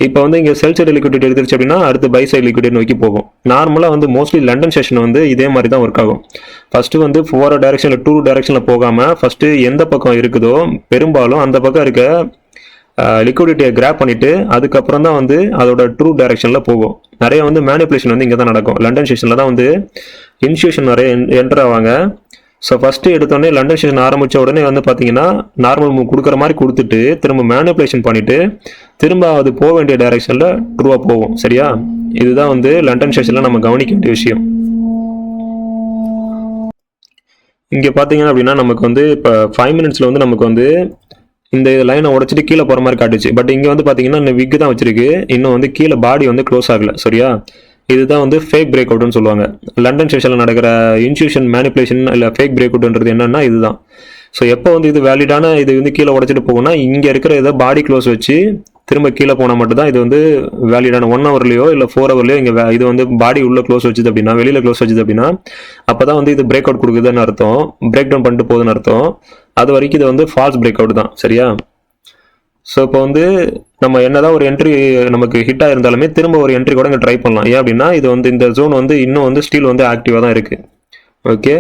இப்போ வந்து இங்கே செல் சைடு லிக்விடிட்டி எடுத்துருச்சு அப்படின்னா அடுத்து பை சைடு லிக்விடிட்டி நோக்கி போகும். நார்மலாக வந்து மோஸ்ட்லி லண்டன் செஷன் வந்து இதே மாதிரி தான் ஒர்க் ஆகும். ஃபர்ஸ்ட் வந்து 4 டைரக்ஷனில் 2 டைரக்ஷனில் போகாமல் ஃபர்ஸ்ட் எந்த பக்கம் இருக்குதோ பெரும்பாலும் அந்த பக்கம் இருக்க லிக்விடிட்டியை கிராப் பண்ணிட்டு அதுக்கப்புறம் தான் வந்து அதோட ட்ரூ டைரக்ஷன்ல போகும். நிறைய வந்து மேனிப்புலேஷன் வந்து இங்கே தான் நடக்கும். லண்டன் செஷன்ல தான் வந்து இன்ஸ்டியூஷன் நிறைய என்டர் ஆவாங்க. ஸோ ஃபர்ஸ்ட் எடுத்தோடனே லண்டன் செஷன் ஆரம்பித்த உடனே வந்து பார்த்தீங்கன்னா நார்மல் மூவ் கொடுக்குற மாதிரி கொடுத்துட்டு திரும்ப மேனிப்புலேஷன் பண்ணிட்டு திரும்ப அது போக வேண்டிய டைரக்ஷனில் ட்ரூவாக போகும். சரியா, இதுதான் வந்து லண்டன் செஷனில் நம்ம கவனிக்க வேண்டிய விஷயம். இங்கே பார்த்தீங்கன்னா அப்படின்னா நமக்கு வந்து இப்போ 5 minutesல வந்து நமக்கு வந்து இந்த லைனை உடச்சிட்டு கீழே போகிற மாதிரி காட்டுச்சு. பட் இங்கே வந்து பார்த்தீங்கன்னா இந்த விக்கு தான் வச்சிருக்கு, இன்னும் வந்து கீழே பாடி வந்து க்ளோஸ் ஆகல. சரியா, இதுதான் வந்து ஃபேக் பிரேக் அவுட்னு சொல்லுவாங்க. லண்டன் செஷனில் நடக்கிற இன்ஸ்டியூஷன் மேனிப்புலேஷன் இல்லை ஃபேக் பிரேக் அவுட்ன்றது என்னன்னா இதுதான். ஸோ எப்போ வந்து இது வேலிடான இது வந்து கீழே உடச்சிட்டு போகும்னா இங்கே இருக்கிற இதை பாடி க்ளோஸ் வச்சு திரும்ப கீழே போனால் மட்டும்தான் இது வந்து வேலிடான 1 hourலையோ இல்லை 4 hourலையோ இங்கே இது வந்து பாடி உள்ள க்ளோஸ் வச்சுது அப்படின்னா, வெளியில் க்ளோஸ் வச்சுது அப்படின்னா அப்போ தான் வந்து இது பிரேக் அவுட் கொடுக்குதுன்னு அர்த்தம், பிரேக் டவுன் பண்ணிட்டு போகுதுன்னு அர்த்தம். அது வரைக்கும் இது வந்து ஃபால்ஸ் பிரேக் அவுட் தான். சரியா, ஸோ இப்போ வந்து நம்ம என்னதான் ஒரு என்ட்ரி நமக்கு ஹிட் ஆயிருந்தாலுமே திரும்ப ஒரு என்ட்ரி கூட இங்கே ட்ரை பண்ணலாம். ஏன் அப்படின்னா இது வந்து இந்த ஜோன் வந்து இன்னும் வந்து ஸ்டீல் வந்து ஆக்டிவாக தான் இருக்குது. ஓகே,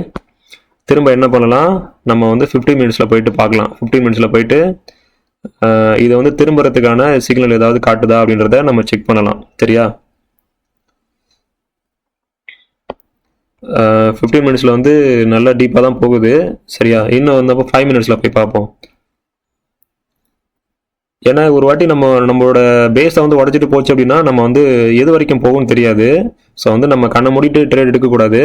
திரும்ப என்ன பண்ணலாம், நம்ம வந்து 15 minutesல போயிட்டு பார்க்கலாம். 15 minutesல போயிட்டு இதை வந்து திரும்புறதுக்கான சிக்னல் ஏதாவது காட்டுதா அப்படின்றத நம்ம செக் பண்ணலாம். சரியா, 15 minutesல வந்து நல்லா டீப்பாக தான் போகுது. சரியா, இன்னும் வந்தப்போ 5 minutesல போய் பார்ப்போம். ஏன்னா ஒரு வாட்டி நம்மளோட பேஸை வந்து உடச்சிட்டு போச்சு அப்படின்னா நம்ம வந்து எது வரைக்கும் போகும்னு தெரியாது. ஸோ வந்து நம்ம கண்ணை மூடிட்டு ட்ரேட் எடுக்கக்கூடாது.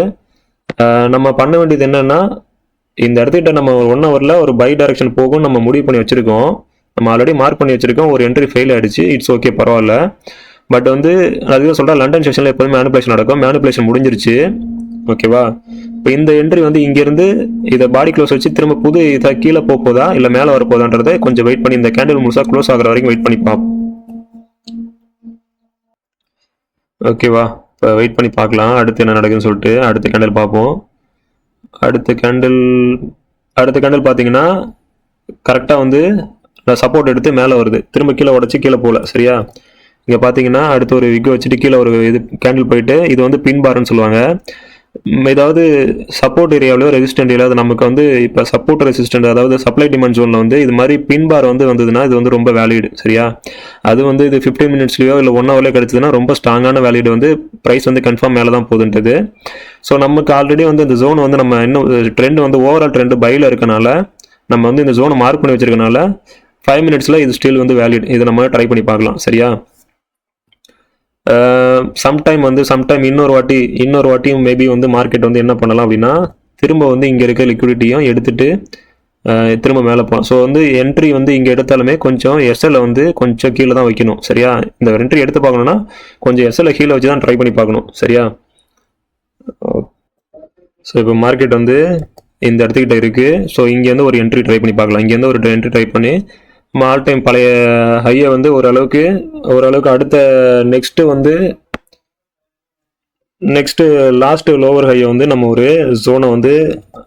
நம்ம பண்ண வேண்டியது என்னன்னா இந்த இடத்துக்கிட்ட நம்ம 1 hourல ஒரு பை டைரக்ஷன் போகும் நம்ம முடிவு பண்ணி வச்சிருக்கோம். நம்ம ஆல்ரெடி மார்க் பண்ணி வச்சிருக்கோம். ஒரு என்ட்ரி ஃபெயில் ஆயிடுச்சு, இட்ஸ் ஓகே, பரவாயில்ல. பட் வந்து அதுதான் சொல்கிறேன், லண்டன் செஷனில் எப்போதுமே மேனிப்புலேஷன் நடக்கும். மேனிப்புலேஷன் முடிஞ்சிருச்சு. ஓகேவா, இப்போ இந்த என்ட்ரி வந்து இங்கேருந்து இதை பாடி க்ளோஸ் வச்சு திரும்ப புது இதை கீழே போதா இல்லை மேலே வரப்போதான்றதை கொஞ்சம் வெயிட் பண்ணி இந்த கேண்டில் முழுசாக க்ளோஸ் ஆகிற வரைக்கும் வெயிட் பண்ணி பார்ப்போம். ஓகேவா, இப்போ வெயிட் பண்ணி பார்க்கலாம் அடுத்து என்ன நடக்குதுன்னு சொல்லிட்டு. அடுத்த கேண்டில் பார்ப்போம். அடுத்த கேண்டில் பார்த்தீங்கன்னா கரெக்டாக வந்து சப்போர்ட் எடுத்து மேலே வருது, திரும்ப கீழே உடச்சி கீழே போகல. சரியா, இங்கே பார்த்தீங்கன்னா அடுத்து ஒரு விக்கு வச்சுட்டு கீழே ஒரு இது கேண்டில் போயிட்டு இது வந்து பின் பார்னு சொல்லுவாங்க. ஏதாவது சப்போர்ட் ஏரியாவிலோ ரெசிஸ்டன்ட் ஏரியாவது நமக்கு வந்து இப்போ சப்போர்ட் ரெசிஸ்டன்ட் அதாவது சப்ளை டிமாண்ட் ஜோனில் வந்து இது மாதிரி பின் பார் வந்து வந்ததுன்னா இது வந்து ரொம்ப வேலிடு சரியா. அது வந்து இது 15 மினிட்ஸ்லையோ இல்லை 1 ஹவர்லையோ கிடச்சதுன்னா ரொம்ப ஸ்ட்ராங்கான வேலிடு வந்து ப்ரைஸ் வந்து கன்ஃபார்ம் மேலே தான் போகுதுன்றது. ஸோ நமக்கு ஆல்ரெடி வந்து இந்த ஜோன் வந்து நம்ம இன்னும் ட்ரெண்ட் வந்து ஓவரால் ட்ரெண்ட் பையில் இருக்கனால நம்ம வந்து இந்த ஜோனை மார்க் பண்ணி வச்சிருக்கனால 5 மினிட்ஸில் இது ஸ்டில் வந்து வேலிட். இதை நம்ம ட்ரை பண்ணி பார்க்கலாம் சரியா. சம்டைம் இன்னொரு வாட்டியும் மேபி வந்து மார்க்கெட் வந்து என்ன பண்ணலாம் அப்படின்னா திரும்ப வந்து இங்கே இருக்க லிக்விடிட்டியும் எடுத்துட்டு திரும்ப மேலே போகலாம். ஸோ வந்து என்ட்ரி வந்து இங்கே எடுத்தாலுமே கொஞ்சம் எஸ்எல்ல வந்து கொஞ்சம் கீழே தான் வைக்கணும் சரியா. இந்த என்ட்ரி எடுத்து பார்க்கணும்னா கொஞ்சம் எஸ்எல்ல கீழே வச்சு தான் ட்ரை பண்ணி பார்க்கணும் சரியா. ஸோ இப்போ மார்க்கெட் வந்து இந்த இடத்துக்கிட்ட இருக்குது. ஸோ இங்கேருந்து ஒரு என்ட்ரி ட்ரை பண்ணி பார்க்கலாம். இங்கேருந்து ஒரு என்ட்ரி ட்ரை பண்ணி ஆல் டைம் பழைய ஹையை வந்து ஓரளவுக்கு அடுத்த நெக்ஸ்ட்டு லாஸ்ட்டு லோவர் ஹையை வந்து நம்ம ஒரு ஜோனை வந்து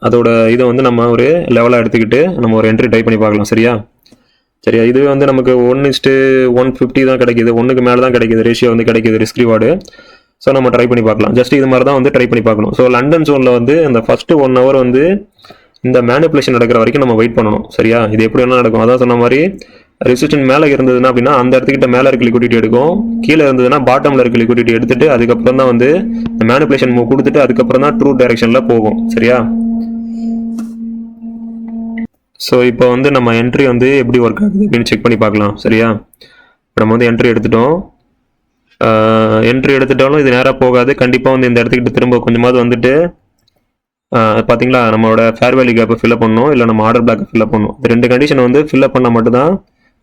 அதோட இதை வந்து நம்ம ஒரு லெவலாக எடுத்துக்கிட்டு நம்ம ஒரு என்ட்ரி ட்ரை பண்ணி பார்க்கலாம் சரியா. இதுவே வந்து நமக்கு 1:150 தான் கிடைக்கிது, 1க்கு மேலே தான் கிடைக்கிது, ரேஷியோ வந்து கிடைக்கிது ரிஸ்க் ரிவார்டு. ஸோ நம்ம ட்ரை பண்ணி பார்க்கலாம். ஜஸ்ட் இது மாதிரி தான் வந்து ட்ரை பண்ணி பார்க்கணும். ஸோ லண்டன் ஜோனில் வந்து அந்த ஃபஸ்ட்டு 1 ஹவர் வந்து இந்த மேனிப்புலேஷன் நடக்கிற வரைக்கும் நம்ம வெயிட் பண்ணணும் சரியா. இது எப்படி வேணால் நடக்கும். அதான் சொன்ன மாதிரி ரெசிஸ்டன்ட் மேலே இருந்ததுன்னா அப்படின்னா அந்த இடத்துக்கிட்ட மேலே இருக்க லிக்விடிட்டி எடுக்கும், கீழே இருந்ததுன்னா பாட்டமில் இருக்க லிக்விடிட்டி எடுத்துட்டு அதுக்கப்புறம் தான் வந்து இந்த மேனிப்புலேஷன் மூவ் கொடுத்துட்டு அதுக்கப்புறம் தான் ட்ரூ டைரக்ஷனில் போகும் சரியா. ஸோ இப்போ வந்து நம்ம என்ட்ரி வந்து எப்படி ஒர்க் ஆகுது அப்படின்னு செக் பண்ணி பார்க்கலாம் சரியா. நம்ம வந்து என்ட்ரி எடுத்துட்டாலும் இது நேராக போகாது. கண்டிப்பாக வந்து இந்த இடத்துக்கிட்ட திரும்ப கொஞ்சமாவது வந்துட்டு பார்த்தீங்களா நம்மளோட ஃபேர் வேல்யூ கேப்பை ஃபில்அப் பண்ணணும், இல்லை நம்ம ஆர்டர் பிளாக்கை ஃபில்அப் பண்ணணும். இந்த 2 கண்டிஷனை வந்து ஃபில்அப் பண்ணால் மட்டும்தான்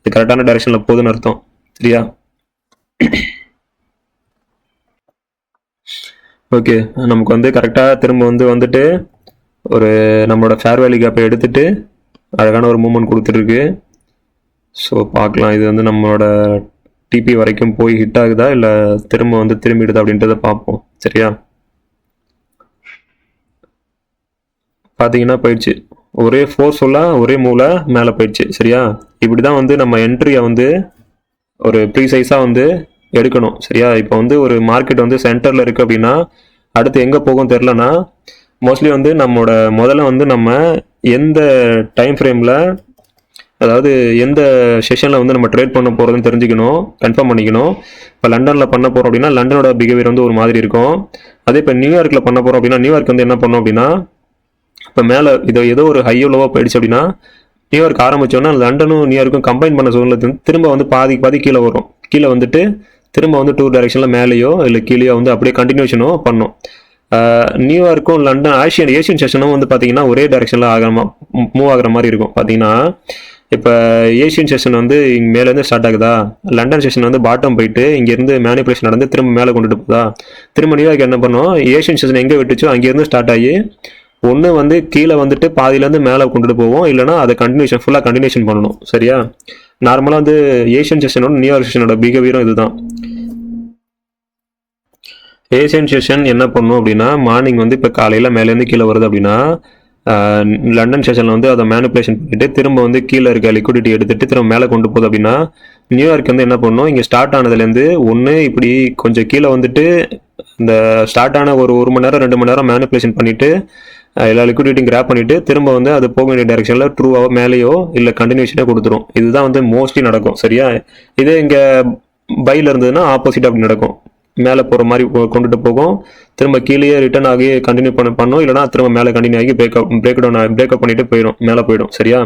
இது கரெக்டான டைரக்ஷனில் போகுதுன்னு அர்த்தம் சரியா. ஓகே, நமக்கு வந்து கரெக்டாக திரும்ப வந்துட்டு ஒரு நம்மளோட ஃபேர் வேல்யூ கேப்பை எடுத்துட்டு அழகான ஒரு மூவ்மெண்ட் கொடுத்துருக்கு. ஸோ பார்க்கலாம் இது வந்து நம்மளோட டிபி வரைக்கும் போய் ஹிட் ஆகுதா இல்லை திரும்பிடுதா அப்படின்றத பார்ப்போம் சரியா. பார்த்தீங்கன்னா போயிடுச்சு, ஒரே ஃபோர்ஸ்ஃபுல்லாக ஒரே மூவில் மேலே போயிடுச்சு சரியா. இப்படி தான் வந்து நம்ம என்ட்ரியை வந்து ஒரு ப்ரீசைஸாக வந்து எடுக்கணும் சரியா. இப்போ வந்து ஒரு மார்க்கெட் வந்து சென்டரில் இருக்குது அப்படின்னா அடுத்து எங்கே போகும் தெரிலனா மோஸ்ட்லி வந்து முதல்ல வந்து நம்ம எந்த டைம் ஃப்ரேமில் அதாவது எந்த செஷனில் வந்து நம்ம ட்ரேட் பண்ண போகிறதுன்னு தெரிஞ்சுக்கணும், கன்ஃபார்ம் பண்ணிக்கணும். இப்போ லண்டனில் பண்ண போகிறோம் அப்படின்னா லண்டனோட பிஹேவியர் வந்து ஒரு மாதிரி இருக்கும். அதே இப்போ நியூயார்க்கில் பண்ண போகிறோம் அப்படின்னா நியூயார்க் வந்து என்ன பண்ணோம் அப்படின்னா இப்போ மேலே இது ஏதோ ஒரு ஹையோ லோவாக போயிடுச்சு அப்படின்னா நியூயார்க் ஆரம்பித்தோன்னா லண்டனும் நியூயார்க்கும் கம்பைன் பண்ண சூழ்நிலை திரும்ப வந்து பாதி கீழே வரும். கீழே வந்துட்டு திரும்ப வந்து 2 டைரக்ஷனில் மேலேயோ இல்லை கீழேயோ வந்து அப்படியே கண்டினியூஷனோ பண்ணும். நியூயார்க்கும் லண்டன் ஏஷியன் செஷனும் வந்து பார்த்தீங்கன்னா ஒரே டைரக்ஷனில் மூவ் ஆகிற மாதிரி இருக்கும். பார்த்தீங்கன்னா இப்போ ஏஷியன் செஷன் வந்து இங்கே மேலேருந்து ஸ்டார்ட் ஆகுதா, லண்டன் செஷன் வந்து பாட்டம் போயிட்டு இங்கேருந்து மேனிப்புலேஷன் நடந்து திரும்ப மேலே கொண்டுட்டு போதா, திரும்ப நியூயார்க் என்ன பண்ணோம் ஏஷியன் செஷன் எங்கே விட்டுச்சோ அங்கேருந்து ஸ்டார்ட் ஆகி ஒன்று வந்து கீழே வந்துட்டு பாதியிலேருந்து மேலே கொண்டுட்டு போவோம், இல்லைனா அதை ஃபுல்லாக கண்டினியூஷன் பண்ணணும் சரியா. நார்மலாக வந்து ஏஷியன் செஷனோட நியூயார்க் செஷனோட பிஹேவியரும் இதுதான். ஏஷியன் செஷன் என்ன பண்ணும் அப்படின்னா மார்னிங் வந்து இப்போ காலையில் மேலேருந்து கீழே வருது அப்படின்னா லண்டன் செஷனில் வந்து அதை மேனிப்புலேஷன் பண்ணிட்டு திரும்ப வந்து கீழே இருக்க லிக்விடிட்டி எடுத்துட்டு திரும்ப மேலே கொண்டு போகுது அப்படின்னா நியூயார்க் வந்து என்ன பண்ணும் இங்கே ஸ்டார்ட் ஆனதுலேருந்து ஒன்று இப்படி கொஞ்சம் கீழே வந்துட்டு இந்த ஸ்டார்ட் ஆன ஒரு 1 மணி நேரம் 2 மணி நேரம் மேனிப்புலேஷன் பண்ணிட்டு எல்லா லிக்விடிட்டியும் கிராப் பண்ணிட்டு திரும்ப வந்து அது போக வேண்டிய டைரக்ஷனில் ட்ரூவோ மேலேயோ இல்லை கண்டினியூஷனோ கொடுத்துரும். இதுதான் வந்து மோஸ்ட்லி நடக்கும் சரியா. இதே இங்கே பையில் இருந்ததுன்னா ஆப்போசிட் அப்படி நடக்கும், மேலே போகிற மாதிரி கொண்டுட்டு போகும், திரும்ப கீழே ரிட்டர்ன் ஆகி கண்டினியூ பண்ணோம், இல்லைனா திரும்ப மேலே கண்டினியூ ஆகி பிரேக்கப் பண்ணிட்டு மேலே போயிடும் சரியா.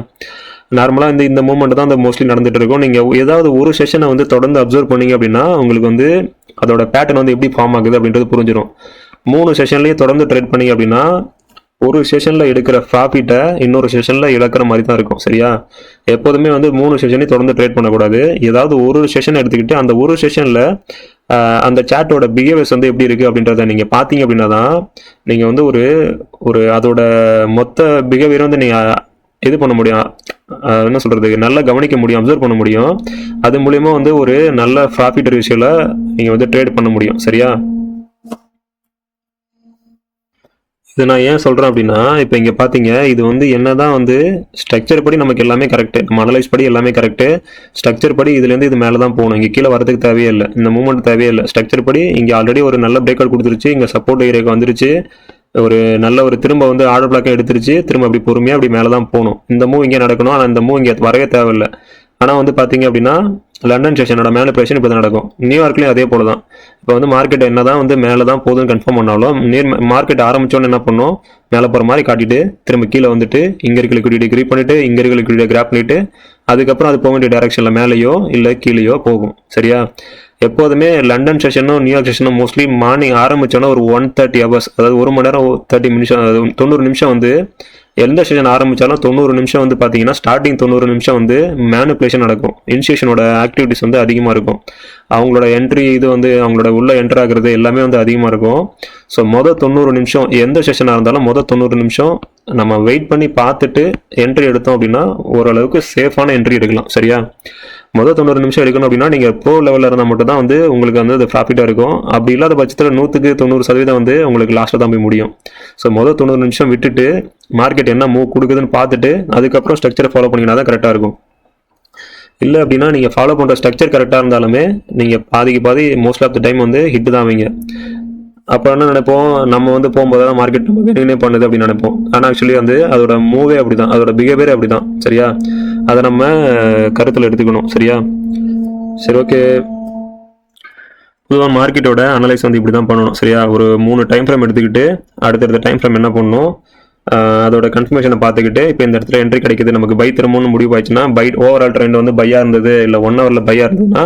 நார்மலாக இந்த மூவ்மெண்ட் தான் மோஸ்ட்லி நடந்துட்டு இருக்கும். நீங்கள் ஏதாவது ஒரு செஷனை வந்து தொடர்ந்து அப்சர்வ் பண்ணீங்க அப்படின்னா உங்களுக்கு வந்து அதோட பேட்டர்ன் வந்து எப்படி ஃபார்ம் ஆகுது அப்படின்றது புரிஞ்சிடும். 3 செஷன்லேயும் தொடர்ந்து ட்ரேட் பண்ணீங்க அப்படின்னா ஒரு செஷனில் எடுக்கிற ப்ராஃபிட்டை இன்னொரு செஷனில் இழக்கிற மாதிரி தான் இருக்கும் சரியா. எப்போதுமே வந்து 3 செஷனையும் தொடர்ந்து ட்ரேட் பண்ணக்கூடாது. ஏதாவது ஒரு செஷன் எடுத்துக்கிட்டு அந்த ஒரு செஷனில் அந்த சாட்டோட பிஹேவியர்ஸ் வந்து எப்படி இருக்குது அப்படின்றத நீங்கள் பார்த்தீங்க அப்படின்னா தான் நீங்கள் வந்து ஒரு அதோட மொத்த பிஹேவியர் வந்து நீங்கள் இது பண்ண முடியும், என்ன சொல்கிறது, நல்லா கவனிக்க முடியும், அப்சர்வ் பண்ண முடியும். அது மூலயமா வந்து ஒரு நல்ல ப்ராஃபிட் ரேஷியோவில் நீங்கள் வந்து ட்ரேட் பண்ண முடியும் சரியா. இது நான் ஏன் சொல்கிறேன் அப்படின்னா இப்போ இங்கே பார்த்தீங்க இது வந்து என்னதான் வந்து ஸ்ட்ரக்சர் படி நமக்கு எல்லாமே கரெக்டு, நம்ம அனலைஸ் படி எல்லாமே கரெக்டு, ஸ்ட்ரக்சர் படி இதுலேருந்து இது மேலே தான் போகணும், இங்கே கீழே வரதுக்கு தேவையே இல்லை, இந்த மூவ்மெண்ட் தேவையே இல்லை. ஸ்ட்ரக்சர் படி இங்கே ஆல்ரெடி ஒரு நல்ல பிரேக் அவுட் கொடுத்துருச்சு, இங்கே சப்போர்ட் ஏரியாவுக்கு வந்துருச்சு, ஒரு நல்ல ஒரு திரும்ப வந்து ஆர்டர் பிளாக்கை எடுத்துருச்சு, திரும்ப அப்படி பொறுமையாக அப்படி மேலே தான் போகணும். இந்த மூவ் இங்கே நடக்கணும், ஆனால் இந்த மூவ் இங்கே வரவே தேவையில்லை. ஆனால் வந்து பார்த்தீங்க அப்படின்னா லண்டன் செஷனோட மேனிபுலேஷன் இப்போ தான் நடக்கும். நியூயார்க்லேயும் அதே போல தான். இப்போ வந்து மார்க்கெட் என்ன தான் வந்து மேலே தான் போகுதுன்னு கன்ஃபார்ம் பண்ணாலும் மார்க்கெட் ஆரம்பிச்சோன்னு என்ன பண்ணணும், மேலே போகிற மாதிரி காட்டிட்டு திரும்ப கீழே வந்துட்டு இங்கே இருக்க லிக்விடிட்டி கிரீப் பண்ணிட்டு இங்கே இருக்க லிக்விடிட்டி கிராப் பண்ணிட்டு அதுக்கப்புறம் அது போக வேண்டிய டைரக்ஷனில் மேலேயோ இல்லை கீழேயோ போகும். சரியா? எப்போதுமே லண்டன் செஷனும் நியூயார்க் செஷனும் மோஸ்ட்லி மார்னிங் ஆரம்பிச்சோன்னா ஒரு 130 hours, அதாவது 1 மணி நேரம் 30 நிமிஷம் 90 நிமிஷம் வந்து எந்த செஷன் ஆரம்பித்தாலும் 90 நிமிஷம் வந்து பார்த்தீங்கன்னா ஸ்டார்டிங் 90 நிமிஷம் வந்து மேனிப்புலேஷன் நடக்கும். இனிஷியேஷனோட ஆக்டிவிட்டிஸ் வந்து அதிகமாக இருக்கும். அவங்களோட என்ட்ரி இது வந்து அவங்களோட உள்ள என்டர் ஆகுறது எல்லாமே வந்து அதிகமாக இருக்கும். ஸோ மொதல் 90 நிமிஷம் எந்த செஷனாக இருந்தாலும் மொதல் 90 நிமிஷம் நம்ம வெயிட் பண்ணி பார்த்துட்டு என்ட்ரி எடுத்தோம் அப்படின்னா ஓரளவுக்கு சேஃபான என்ட்ரி எடுக்கலாம். சரியா? மொதல் 90 நிமிஷம் எடுக்கணும் அப்படின்னா நீங்கள் ப்ரோ லெவலில் இருந்தால் மட்டும் தான் வந்து உங்களுக்கு வந்து அது ப்ராஃபிட்டாக இருக்கும். அப்படி இல்லாத பட்சத்தில் 100% வந்து உங்களுக்கு லாஸ்ட்டில் தான் போய் முடியும். ஸோ மொதல் 90 நிமிஷம் விட்டுட்டு மார்க்கெட் என்ன மூவ் கொடுக்குதுன்னு பார்த்துட்டு அதுக்கப்புறம் ஸ்ட்ரக்சரை ஃபாலோ பண்ணிங்கன்னா தான் கரெக்டாக இருக்கும். இல்லை அப்படின்னா நீங்கள் ஃபாலோ பண்ணுற ஸ்ட்ரக்சர் கரெக்டாக இருந்தாலுமே நீங்கள் பாதிக்கு பாதி மோஸ்ட் ஆஃப் த டைம் வந்து ஹிட் தான் ஆவீங்க. அப்போ என்ன நினைப்போம், நம்ம வந்து போகும்போதெல்லாம் மார்க்கெட் நம்ம வேணும்னே பண்ணுது அப்படின்னு நினைப்போம். ஆனால் ஆக்சுவலி வந்து அதோட மூவே அப்படி தான், அதோட பிஹேவியர் அப்படி தான். சரியா? அதை நம்ம கருத்தில் எடுத்துக்கணும். சரியா? சரி, ஓகே. பொதுவாக மார்க்கெட்டோட அனலைஸ் வந்து இப்படி தான் பண்ணணும். சரியா? ஒரு 3 டைம் ஃப்ரேம் எடுத்துக்கிட்டு அடுத்தடுத்த டைம் ஃப்ரேம் என்ன பண்ணணும், அதோட கன்ஃபர்மேஷனை பார்த்துக்கிட்டு இப்போ இந்த இடத்துல என்ட்ரி கிடைக்குது, நமக்கு பை திரும்பணும்னு முடிவு ஆயிடுச்சுன்னா பை ஓவரால் ட்ரெண்ட் வந்து பையாக இருந்தது இல்லை 1 ஹவரில் பையாக இருந்ததுன்னா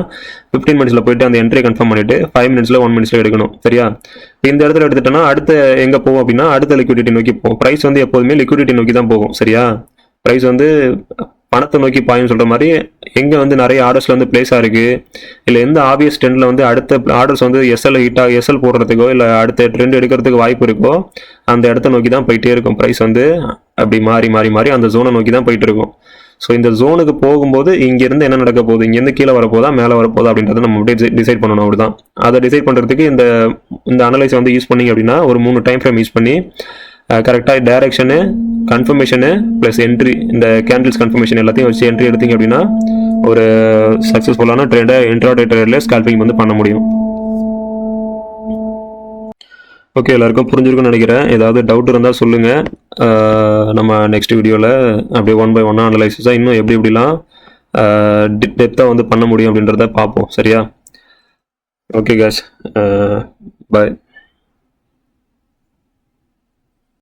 15 மினிட்ஸில் போயிட்டு அந்த என்ட்ரி கன்ஃபார்ம் பண்ணிட்டு 5 மினிட்ஸில் 1 மினிட்ஸில் எடுக்கணும். சரியா? இந்த இடத்துல எடுத்துட்டோன்னா அடுத்து எங்கே போகும் அப்படின்னா அடுத்த லிக்விடிட்டி நோக்கி போகும். ப்ரைஸ் வந்து எப்போதுமே லிக்விடிட்டி நோக்கி தான் போகும். சரியா? ப்ரைஸ் வந்து பணத்தை நோக்கி பாயும் சொல்கிற மாதிரி எங்கே வந்து நிறைய ஆர்டர்ஸில் வந்து பிளேஸ் ஆகிருக்கு இல்லை எந்த ஆபியஸ் ட்ரெண்டில் வந்து அடுத்த ஆர்டர்ஸ் வந்து எஸ்எல் போடுறதுக்கோ இல்லை அடுத்த ட்ரெண்ட் எடுக்கிறதுக்கு வாய்ப்பு இருக்கோ அந்த இடத்த நோக்கி தான் போயிட்டே இருக்கும். ப்ரைஸ் வந்து அப்படி மாறி மாறி மாறி அந்த ஜோனை நோக்கி தான் போயிட்டு இருக்கும். ஸோ இந்த ஜோனுக்கு போகும்போது இங்கேருந்து என்ன நடக்க போகுது, இங்கேருந்து கீழே வரப்போதா மேலே வரப்போதா அப்படின்றத நம்ம அப்படியே டிசைட் பண்ணணும். அப்படிதான் அதை டிசைட் பண்ணுறதுக்கு இந்த அனலைஸ் வந்து யூஸ் பண்ணிங்க அப்படின்னா ஒரு 3 டைம் ஃப்ரேம் யூஸ் பண்ணி கரெக்டாக டைரக்ஷனு கன்ஃபர்மேஷனு ப்ளஸ் என்ட்ரி இந்த கேண்டில்ஸ் கன்ஃபர்மேஷன் எல்லாத்தையும் வச்சு என்ட்ரி எடுத்தீங்க அப்படின்னா ஒரு சக்ஸஸ்ஃபுல்லான ட்ரேடை இன்ட்ராடே ட்ரேடில் ஸ்கால்பிங் வந்து பண்ண முடியும். ஓகே, எல்லாருக்கும் புரிஞ்சிருக்குன்னு நினைக்கிறேன். ஏதாவது டவுட் இருந்தால் சொல்லுங்கள். நம்ம நெக்ஸ்ட் வீடியோவில் அப்படியே 1 by 1 அனலைசிஸாக இன்னும் எப்படிலாம் டெப்த்தாக வந்து பண்ண முடியும் அப்படின்றத பார்ப்போம். சரியா? ஓகே கேஸ், பாய்.